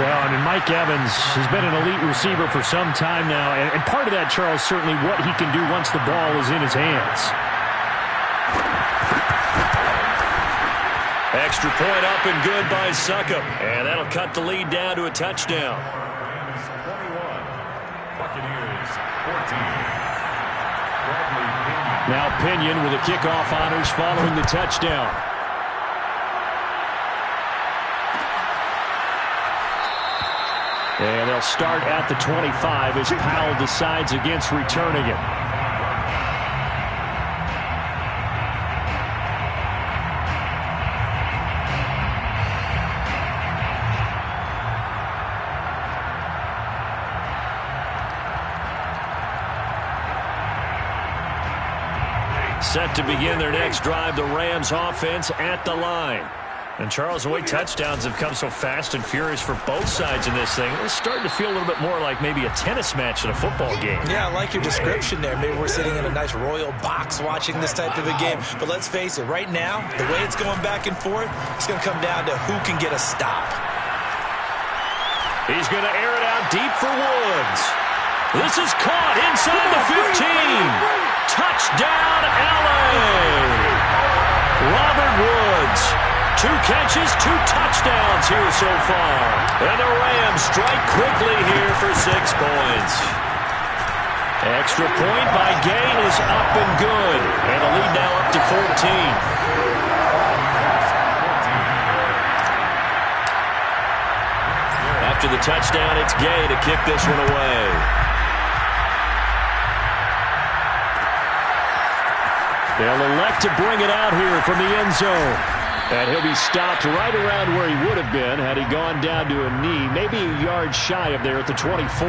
Well, I mean, Mike Evans has been an elite receiver for some time now, and part of that, Charles, certainly what he can do once the ball is in his hands. Extra point up and good by Succop. And that'll cut the lead down to a touchdown. 21. Buccaneers 14. Now Pinion with the kickoff honors following the touchdown. And they'll start at the 25 as Powell decides against returning it. Set to begin their next drive, the Rams offense at the line. And, Charles, the way touchdowns have come so fast and furious for both sides in this thing, it's starting to feel a little bit more like maybe a tennis match in a football game. Yeah, I like your description there. Maybe we're sitting in a nice royal box watching this type of a game. But let's face it, right now, the way it's going back and forth, it's going to come down to who can get a stop. He's going to air it out deep for Woods. This is caught inside the 15. Touchdown, LA! Robert Woods. 2 catches, 2 touchdowns here so far. And the Rams strike quickly here for 6 points. Extra point by Gain is up and good. And the lead now up to 14. After the touchdown, it's Gay to kick this one away. They'll elect to bring it out here from the end zone. And he'll be stopped right around where he would have been had he gone down to a knee, maybe a yard shy of there at the 24.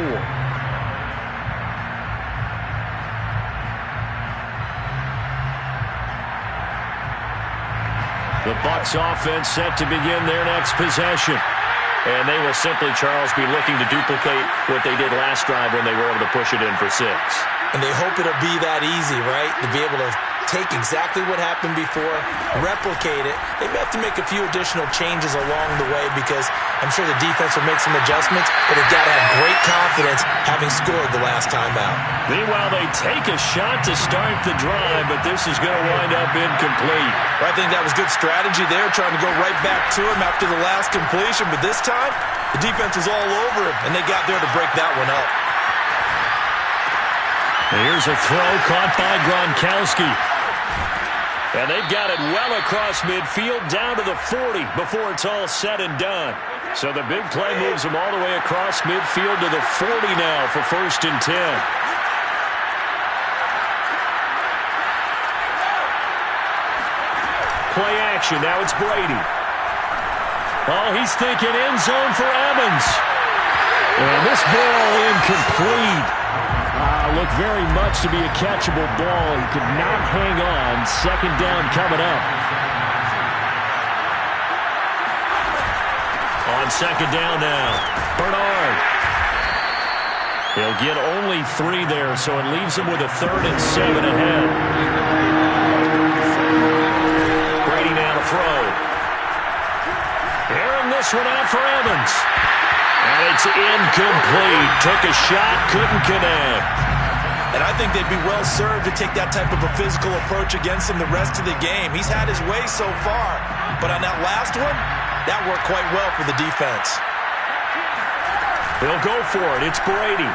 The Bucs offense set to begin their next possession. And they will simply, Charles, be looking to duplicate what they did last drive when they were able to push it in for 6. And they hope it'll be that easy, right? To be able to take exactly what happened before, replicate it. They may have to make a few additional changes along the way because I'm sure the defense will make some adjustments, but they've got to have great confidence having scored the last time out. Meanwhile, they take a shot to start the drive, but this is going to wind up incomplete. Well, I think that was good strategy there, trying to go right back to him after the last completion, but this time, the defense was all over him, and they got there to break that one up. Here's a throw caught by Gronkowski. And they've got it well across midfield down to the 40 before it's all said and done. So the big play moves them all the way across midfield to the 40 now for 1st and 10. Play action. Now it's Brady. Oh, he's thinking end zone for Evans. And this ball incomplete. Looked very much to be a catchable ball. He could not hang on. 2nd down coming up. On 2nd down now, Bernard. He'll get only 3 there, so it leaves him with a 3rd and 7 ahead. Brady now to throw. Airing this one out for Evans. And it's incomplete. Took a shot, couldn't connect. And I think they'd be well served to take that type of a physical approach against him the rest of the game. He's had his way so far, but on that last one, that worked quite well for the defense. He'll go for it. It's Brady.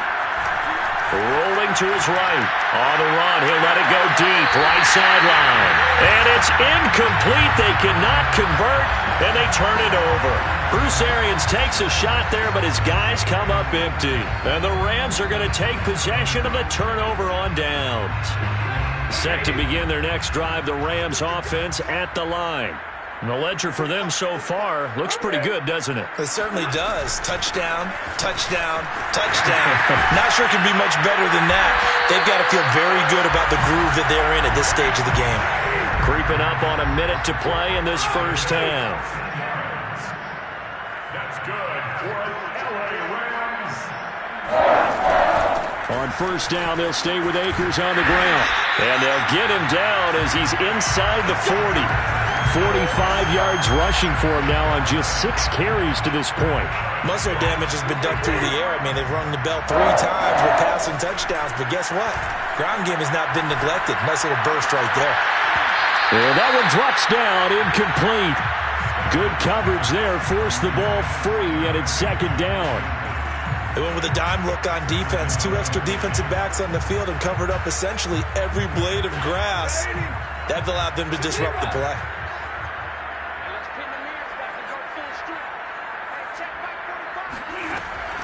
Rolling to his right. On the run. He'll let it go deep. Right sideline. And it's incomplete. They cannot convert, and they turn it over. Bruce Arians takes a shot there, but his guys come up empty. And the Rams are going to take possession of the turnover on downs. Set to begin their next drive, the Rams offense at the line. And the ledger for them so far looks pretty good, doesn't it? It certainly does. Touchdown, touchdown, touchdown. Not sure it can be much better than that. They've got to feel very good about the groove that they're in at this stage of the game. Creeping up on a minute to play in this first half. That's good for LA Rams. On 1st down, they'll stay with Akers on the ground. And they'll get him down as he's inside the 40. 45 yards rushing for him now on just 6 carries to this point. Muscle damage has been done through the air. I mean, they've rung the bell 3 times with passing touchdowns, but guess what? Ground game has not been neglected. Nice little burst right there. And that one drops down, incomplete. Good coverage there, forced the ball free, and it's 2nd down. They went with a dime look on defense. 2 extra defensive backs on the field and covered up essentially every blade of grass. That allowed them to disrupt the play.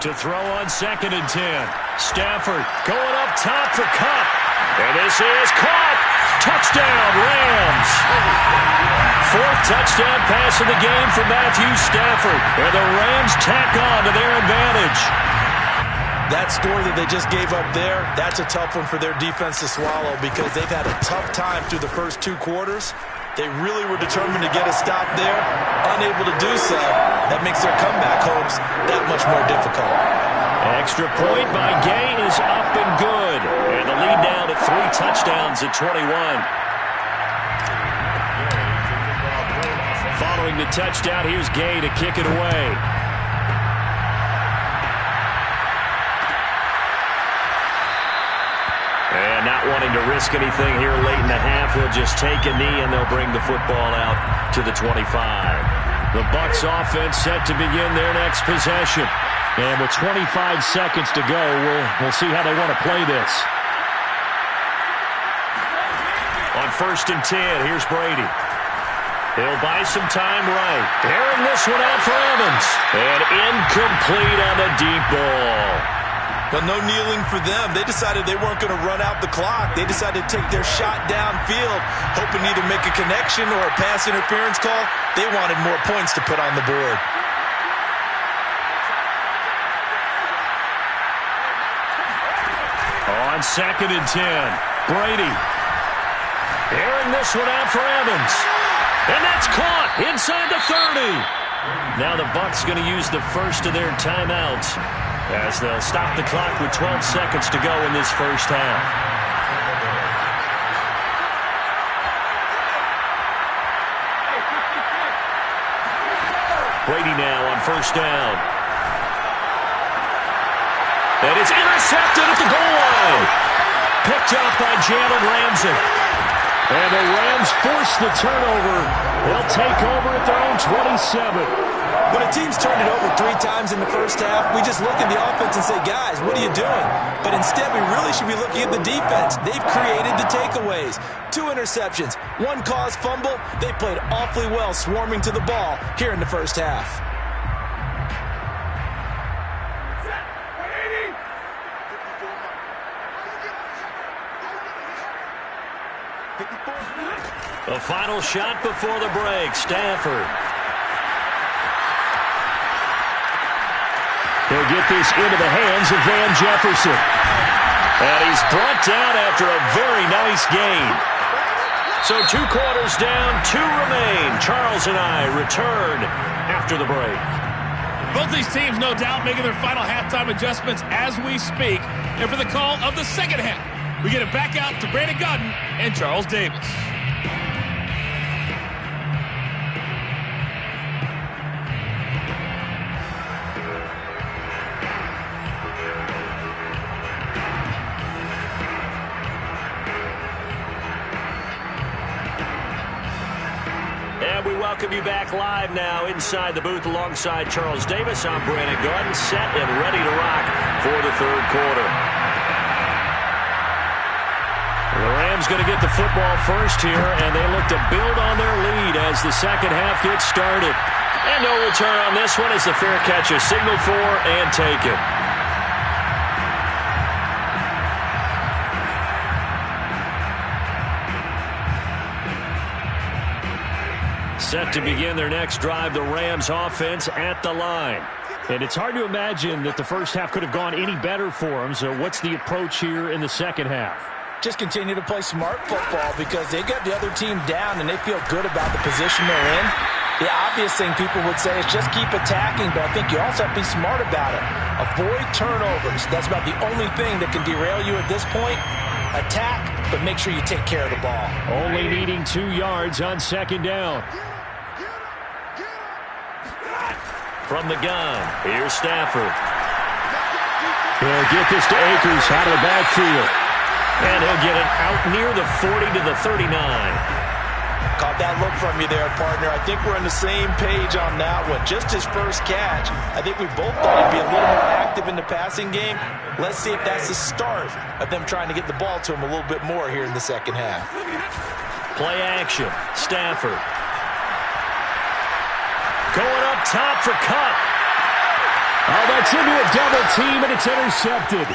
To throw on 2nd and 10. Stafford going up top for Cup. And this is caught. Touchdown, Rams. 4th touchdown pass of the game for Matthew Stafford. And the Rams tack on to their advantage. That score that they just gave up there, that's a tough one for their defense to swallow because they've had a tough time through the first 2 quarters. They really were determined to get a stop there. Unable to do so, that makes their comeback hopes that much more difficult. Extra point by Gay is up and good. And the lead down to 3 touchdowns at 21. Following the touchdown, here's Gay to kick it away. And not wanting to risk anything here late in the half, they'll just take a knee and they'll bring the football out to the 25. The Bucs offense set to begin their next possession. And with 25 seconds to go, we'll see how they want to play this. On 1st and 10, here's Brady. He'll buy some time right. Airing this one out for Evans. And incomplete on the deep ball. But no kneeling for them. They decided they weren't going to run out the clock. They decided to take their shot downfield, hoping to either make a connection or a pass interference call. They wanted more points to put on the board. On 2nd and 10, Brady. Airing this one out for Evans. And that's caught inside the 30. Now the Bucs going to use the first of their timeouts as they'll stop the clock with 12 seconds to go in this first half. Brady now on first down. And it's intercepted at the goal line. Picked up by Jalen Ramsey. And the Rams force the turnover. They'll take over at their own 27. When a team's turned it over 3 times in the first half, we just look at the offense and say, guys, what are you doing? But instead, we really should be looking at the defense. They've created the takeaways. 2 interceptions, 1 caused fumble. They played awfully well swarming to the ball here in the first half. The final shot before the break. Stafford. He'll get this into the hands of Van Jefferson. And he's brought down after a very nice gain. So 2 quarters down, 2 remain. Charles and I return after the break. Both these teams, no doubt, making their final halftime adjustments as we speak. And for the call of the second half, we get it back out to Brandon Gaudin and Charles Davis. And we welcome you back live now inside the booth alongside Charles Davis. I'm Brandon Gaudin, set and ready to rock for the third quarter. The Rams going to get the football first here, and they look to build on their lead as the second half gets started. And no return on this one as the fair catch is signaled for and taken. Set to begin their next drive, the Rams offense at the line. And it's hard to imagine that the first half could have gone any better for them. So what's the approach here in the second half? Just continue to play smart football because they got the other team down and they feel good about the position they're in. The obvious thing people would say is just keep attacking, but I think you also have to be smart about it. Avoid turnovers. That's about the only thing that can derail you at this point. Attack, but make sure you take care of the ball. Only needing 2 yards on second down. From the gun, here's Stafford. He'll get this to Akers out of the backfield. And he'll get it out near the 40 to the 39. Caught that look from you there, partner. I think we're on the same page on that one. Just his first catch. I think we both thought he'd be a little more active in the passing game. Let's see if that's the start of them trying to get the ball to him a little bit more here in the second half. Play action. Stafford. Going up top for Cup. Oh, that's into a double team, and it's intercepted.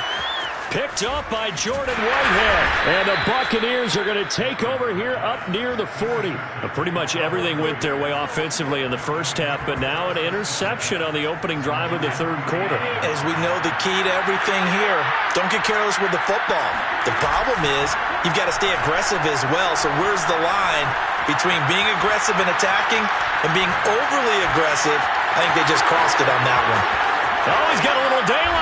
Picked up by Jordan Whitehead. And the Buccaneers are going to take over here up near the 40. Pretty much everything went their way offensively in the first half, but now an interception on the opening drive of the third quarter. As we know, the key to everything here, don't get careless with the football. The problem is you've got to stay aggressive as well. So where's the line between being aggressive and attacking and being overly aggressive? I think they just crossed it on that one. Oh, he's got a little daylight.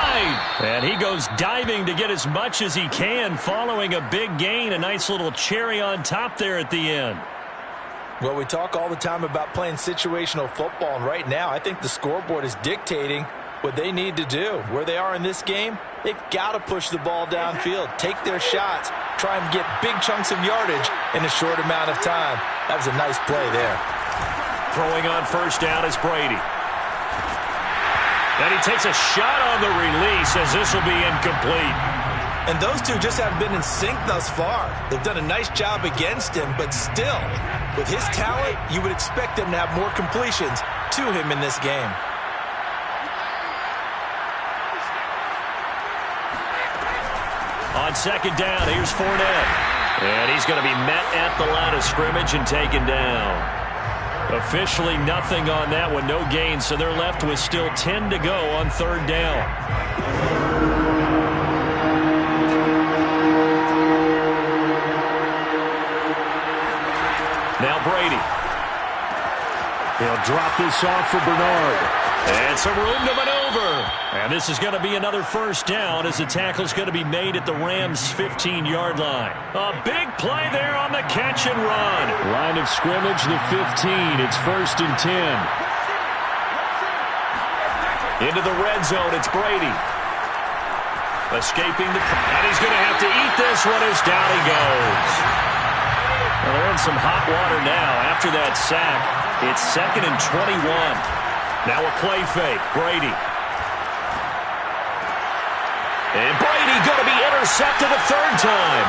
And he goes diving to get as much as he can following a big gain. A nice little cherry on top there at the end. Well, we talk all the time about playing situational football, and right now I think the scoreboard is dictating what they need to do. Where they are in this game, they've got to push the ball downfield, take their shots, try and get big chunks of yardage in a short amount of time. That was a nice play there. Throwing on first down is Brady. And he takes a shot on the release as this will be incomplete. And those two just haven't been in sync thus far. They've done a nice job against him, but still, with his talent, you would expect them to have more completions to him in this game. On second down, here's Fournette. And he's going to be met at the line of scrimmage and taken down. Officially nothing on that one, no gain, so they're left with still 10 to go on third down. Now Brady. He'll drop this off for Bernard. And some room to maneuver. And this is going to be another first down as the tackle's going to be made at the Rams' 15-yard line. A big play there on the catch and run. Line of scrimmage, the 15. It's 1st and 10. Into the red zone, it's Brady. Escaping the... And he's going to have to eat this one as down he goes. Well, they're in some hot water now after that sack. It's 2nd and 21. Now a play fake. Brady. And Brady going to be intercepted a 3rd time.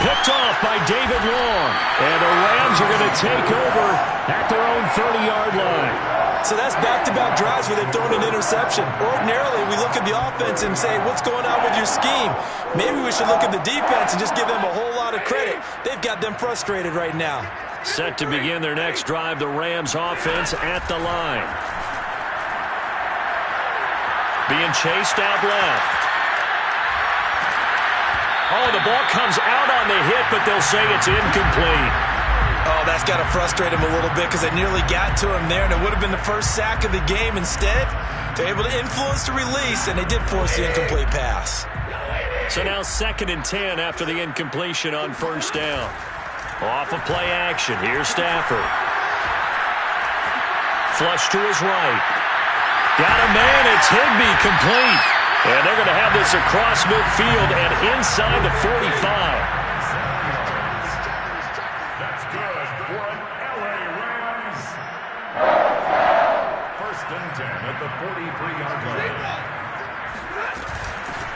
Picked off by David Long. And the Rams are going to take over at their own 30-yard line. So that's back-to-back drives where they've thrown an interception. Ordinarily, we look at the offense and say, what's going on with your scheme? Maybe we should look at the defense and just give them a whole lot of credit. They've got them frustrated right now. Set to begin their next drive, the Rams offense at the line. Being chased out left. Oh, the ball comes out on the hit, but they'll say it's incomplete. Oh, that's got to frustrate him a little bit because they nearly got to him there, and it would have been the first sack of the game. Instead, they're able to influence the release, and they did force the incomplete pass. So now 2nd and 10 after the incompletion on 1st down. Off of play action. Here's Stafford. Flush to his right. Got a man. It's Higbee, complete. And they're going to have this across midfield and inside the 45. That's good for an LA Rams. 1st and 10 at the 43-yard line.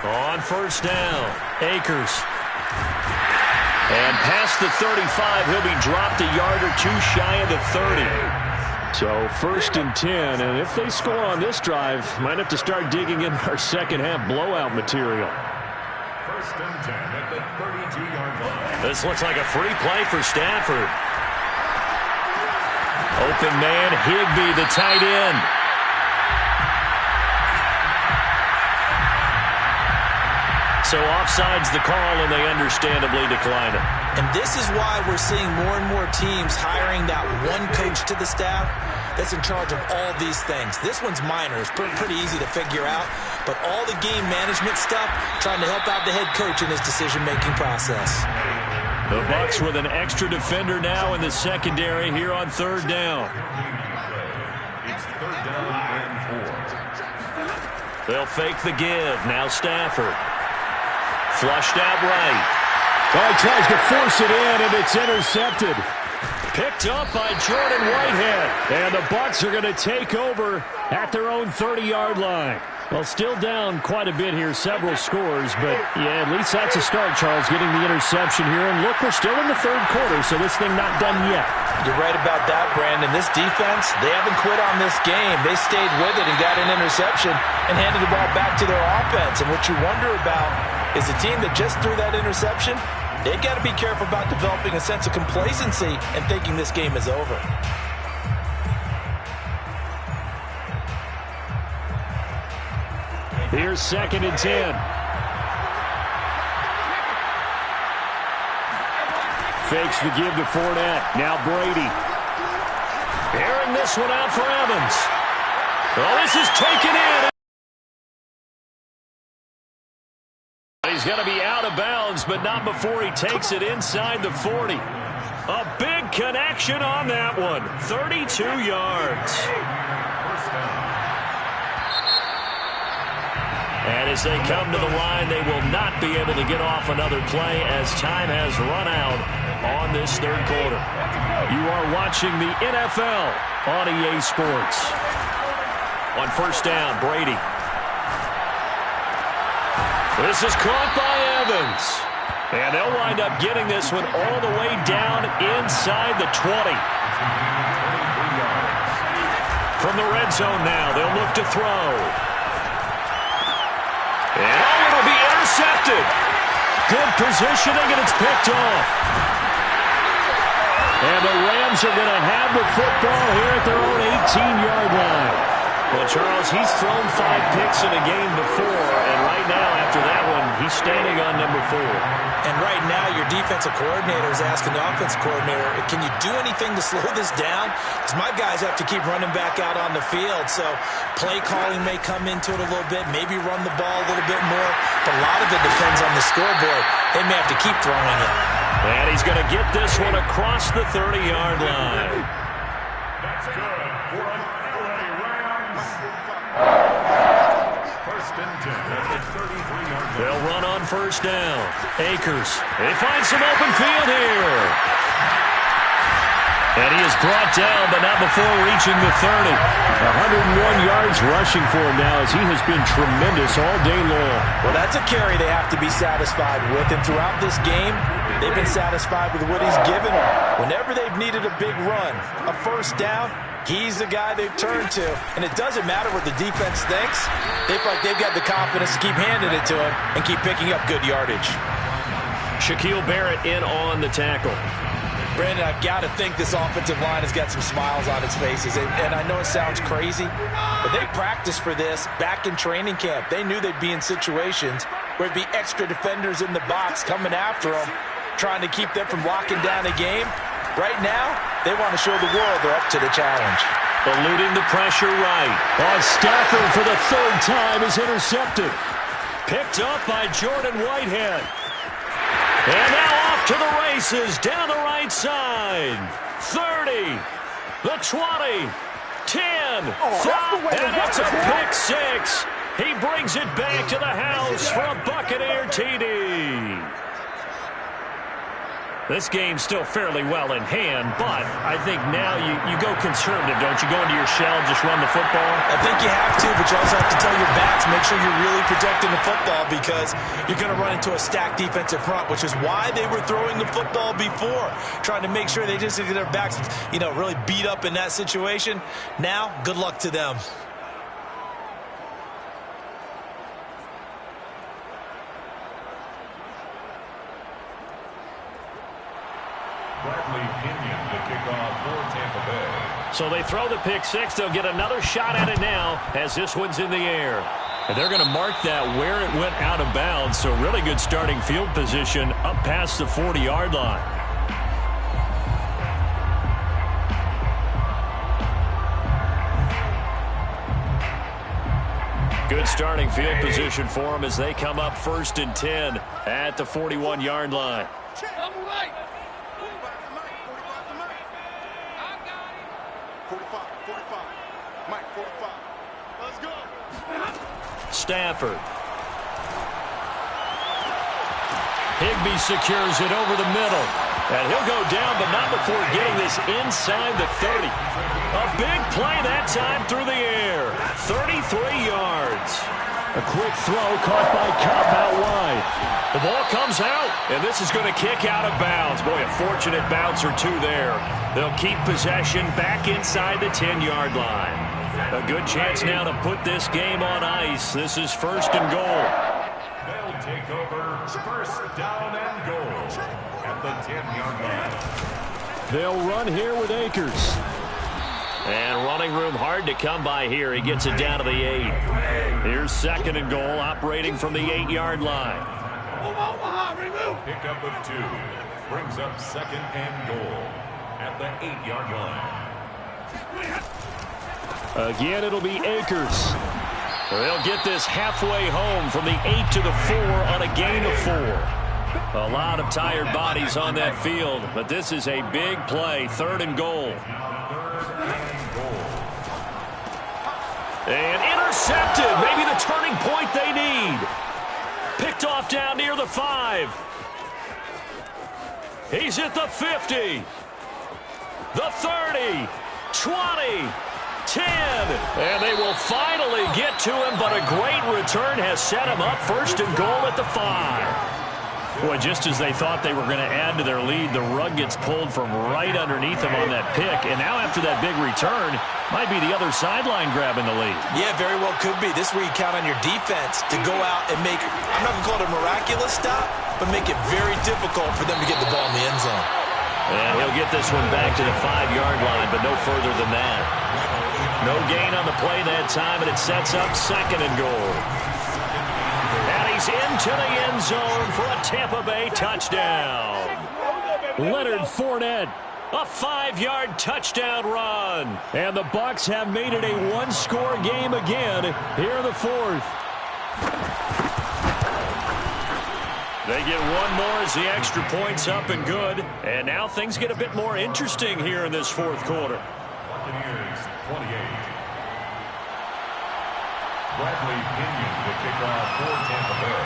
On 1st down, Akers. And past the 35, he'll be dropped a yard or two shy of the 30. So 1st and 10, and if they score on this drive, might have to start digging in our second-half blowout material. 1st and 10 at the 32-yard line. This looks like a free play for Stafford. Open man, Higbee, the tight end. So offside's the call, and they understandably decline it. And this is why we're seeing more and more teams hiring that one coach to the staff that's in charge of all these things. This one's minor. It's pretty easy to figure out. But all the game management stuff, trying to help out the head coach in his decision-making process. The Bucs with an extra defender now in the secondary here on 3rd down. It's 3rd down and 4. They'll fake the give. Now Stafford. Flushed out right. Oh, he tries to force it in, and it's intercepted. Picked up by Jordan Whitehead. And the Bucs are going to take over at their own 30-yard line. Well, still down quite a bit here, several scores, but yeah, at least that's a start, Charles, getting the interception here. And look, we're still in the 3rd quarter, so this thing not done yet. You're right about that, Brandon. This defense, they haven't quit on this game. They stayed with it and got an interception and handed the ball back to their offense. And what you wonder about is the team that just threw that interception, they've got to be careful about developing a sense of complacency and thinking this game is over. Here's 2nd and 10. Fakes the give to Fournette. Now Brady. Airing this one out for Evans. Well, this is taken in. He's going to be out of bounds, but not before he takes it inside the 40. A big connection on that one. 32 yards. And as they come to the line, they will not be able to get off another play as time has run out on this 3rd quarter. You are watching the NFL on EA Sports. On 1st down, Brady. This is caught by Evans. And they'll wind up getting this one all the way down inside the 20. From the red zone now, they'll look to throw. And it'll be intercepted. Good positioning, and it's picked off. And the Rams are going to have the football here at their own 18-yard line. Well, Charles, he's thrown 5 picks in a game before, and right now, after that one, he's standing on number 4. And right now, your defensive coordinator is asking the offensive coordinator, can you do anything to slow this down? Because my guys have to keep running back out on the field. So play calling may come into it a little bit, maybe run the ball a little bit more. But a lot of it depends on the scoreboard. They may have to keep throwing it. And he's going to get this one across the 30-yard line. That's good for an LA Rams. First and 10 at the 33-yard line. They'll run on first down. Akers. They find some open field here. And he is brought down, but not before reaching the 30. 101 yards rushing for him now as he has been tremendous all day long. Well, that's a carry they have to be satisfied with. And throughout this game, they've been satisfied with what he's given them. Whenever they've needed a big run, a first down, he's the guy they've turned to. And it doesn't matter what the defense thinks. They feel like they've got the confidence to keep handing it to him and keep picking up good yardage. Shaquille Barrett in on the tackle. Brandon, I've got to think this offensive line has got some smiles on its faces. And I know it sounds crazy, but they practiced for this back in training camp. They knew they'd be in situations where it'd be extra defenders in the box coming after them, trying to keep them from locking down a game. Right now, they want to show the world they're up to the challenge. Eluding the pressure right. Stafford for the third time is intercepted. Picked up by Jordan Whitehead. And now off to the races down the right side. 30, the 20, 10, 5, and it's a pick 6. He brings it back to the house for a Buccaneer TD. This game's still fairly well in hand, but I think now you go conservative, don't you? Go into your shell, just run the football? I think you have to, but you also have to tell your backs, make sure you're really protecting the football because you're going to run into a stacked defensive front, which is why they were throwing the football before, trying to make sure they just get their backs, really beat up in that situation. Now, good luck to them. So they throw the pick 6. They'll get another shot at it now as this one's in the air. And they're going to mark that where it went out of bounds. So really good starting field position up past the 40-yard line. Good starting field position for them as they come up 1st and 10 at the 41-yard line. 45. Mike, 45. Let's go. Stafford. Higbee secures it over the middle. And he'll go down, but not before getting this inside the 30. A big play that time through the air. 33 yards. A quick throw caught by Cup out wide. The ball comes out, and this is going to kick out of bounds. Boy, a fortunate bounce or two there. They'll keep possession back inside the 10-yard line. A good chance now to put this game on ice. This is 1st and goal. They'll take over 1st down and goal at the 10-yard line. They'll run here with Akers. And running room hard to come by here. He gets it down to the 8. Here's 2nd and goal, operating from the 8-yard line. Pickup of 2 brings up 2nd and goal at the 8-yard line. Again, it'll be Akers. They'll get this halfway home from the 8 to the 4 on a gain of 4. A lot of tired bodies on that field, but this is a big play. 3rd and goal. And intercepted. Maybe the turning point they need. Picked off down near the 5. He's at the 50. The 30. 20. 10. And they will finally get to him, but a great return has set him up 1st and goal at the 5. Boy, just as they thought they were going to add to their lead, the rug gets pulled from right underneath them on that pick. And now after that big return, might be the other sideline grabbing the lead. Yeah, very well could be. This is where you count on your defense to go out and make, I'm not going to call it a miraculous stop, but make it very difficult for them to get the ball in the end zone. And he'll get this one back to the 5-yard line, but no further than that. No gain on the play that time, and it sets up 2nd and goal. And he's in into the end zone for a Tampa Bay touchdown. Leonard Fournette. A 5-yard touchdown run. And the Bucs have made it a one-score game again here in the fourth. They get one more as the extra point's up and good. And now things get a bit more interesting here in this fourth quarter. Buccaneers 28. Bradley Pinion to kick off for Tampa Bay.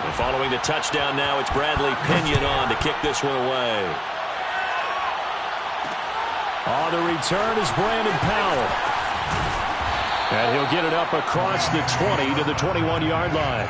And following the touchdown now, it's Bradley Pinion on to kick this one away. On the return is Brandon Powell. And he'll get it up across the 20 to the 21-yard line.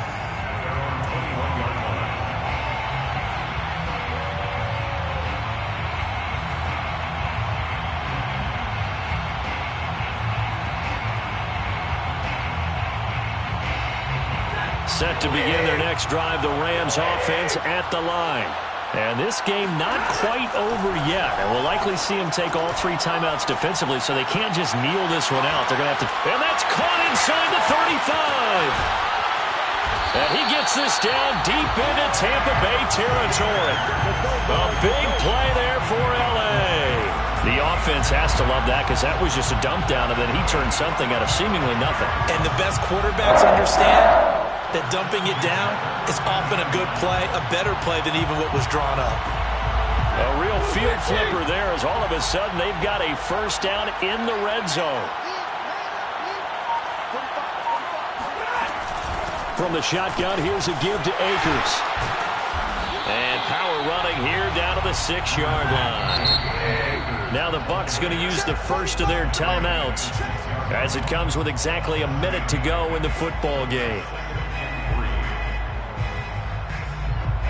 Set to begin their next drive, the Rams offense at the line. And this game not quite over yet. And we'll likely see them take all 3 timeouts defensively, so they can't just kneel this one out. They're going to have to... And that's caught inside the 35. And he gets this down deep into Tampa Bay territory. A big play there for L.A. The offense has to love that because that was just a dump down, and then he turned something out of seemingly nothing. And the best quarterbacks understand that dumping it down is often a good play, a better play than even what was drawn up. A real field flipper there as all of a sudden they've got a first down in the red zone. From the shotgun, here's a give to Akers. And power running here down to the 6-yard line. Now the Bucs going to use the first of their timeouts as it comes with exactly a minute to go in the football game.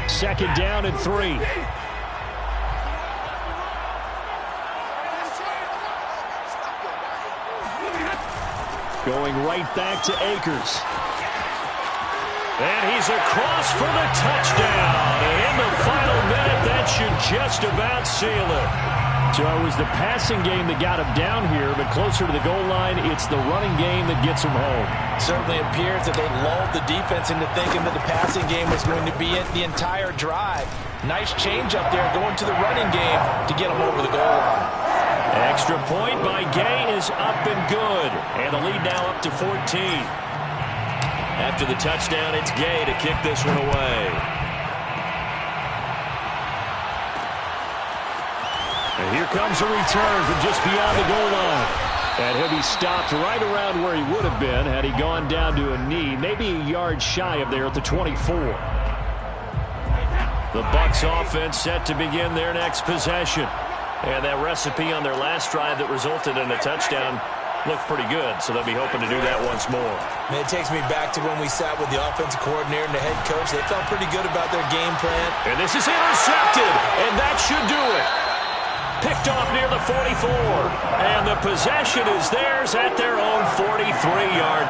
2nd down and 3. Going right back to Akers. And he's across for the touchdown. And in the final minute, that should just about seal it. So it was the passing game that got him down here, but closer to the goal line, it's the running game that gets him home. Certainly appears that they lulled the defense into thinking that the passing game was going to be it the entire drive. Nice change up there going to the running game to get him over the goal line. Extra point by Gay is up and good. And the lead now up to 14. After the touchdown, it's Gay to kick this one away. And here comes a return from just beyond the goal line. And he'll be stopped right around where he would have been had he gone down to a knee, maybe a yard shy of there at the 24. The Bucs offense set to begin their next possession. And that recipe on their last drive that resulted in a touchdown looked pretty good, so they'll be hoping to do that once more. And it takes me back to when we sat with the offensive coordinator and the head coach. They felt pretty good about their game plan. And this is intercepted, and that should do it. Picked off near the 44. And the possession is theirs at their own 43-yard.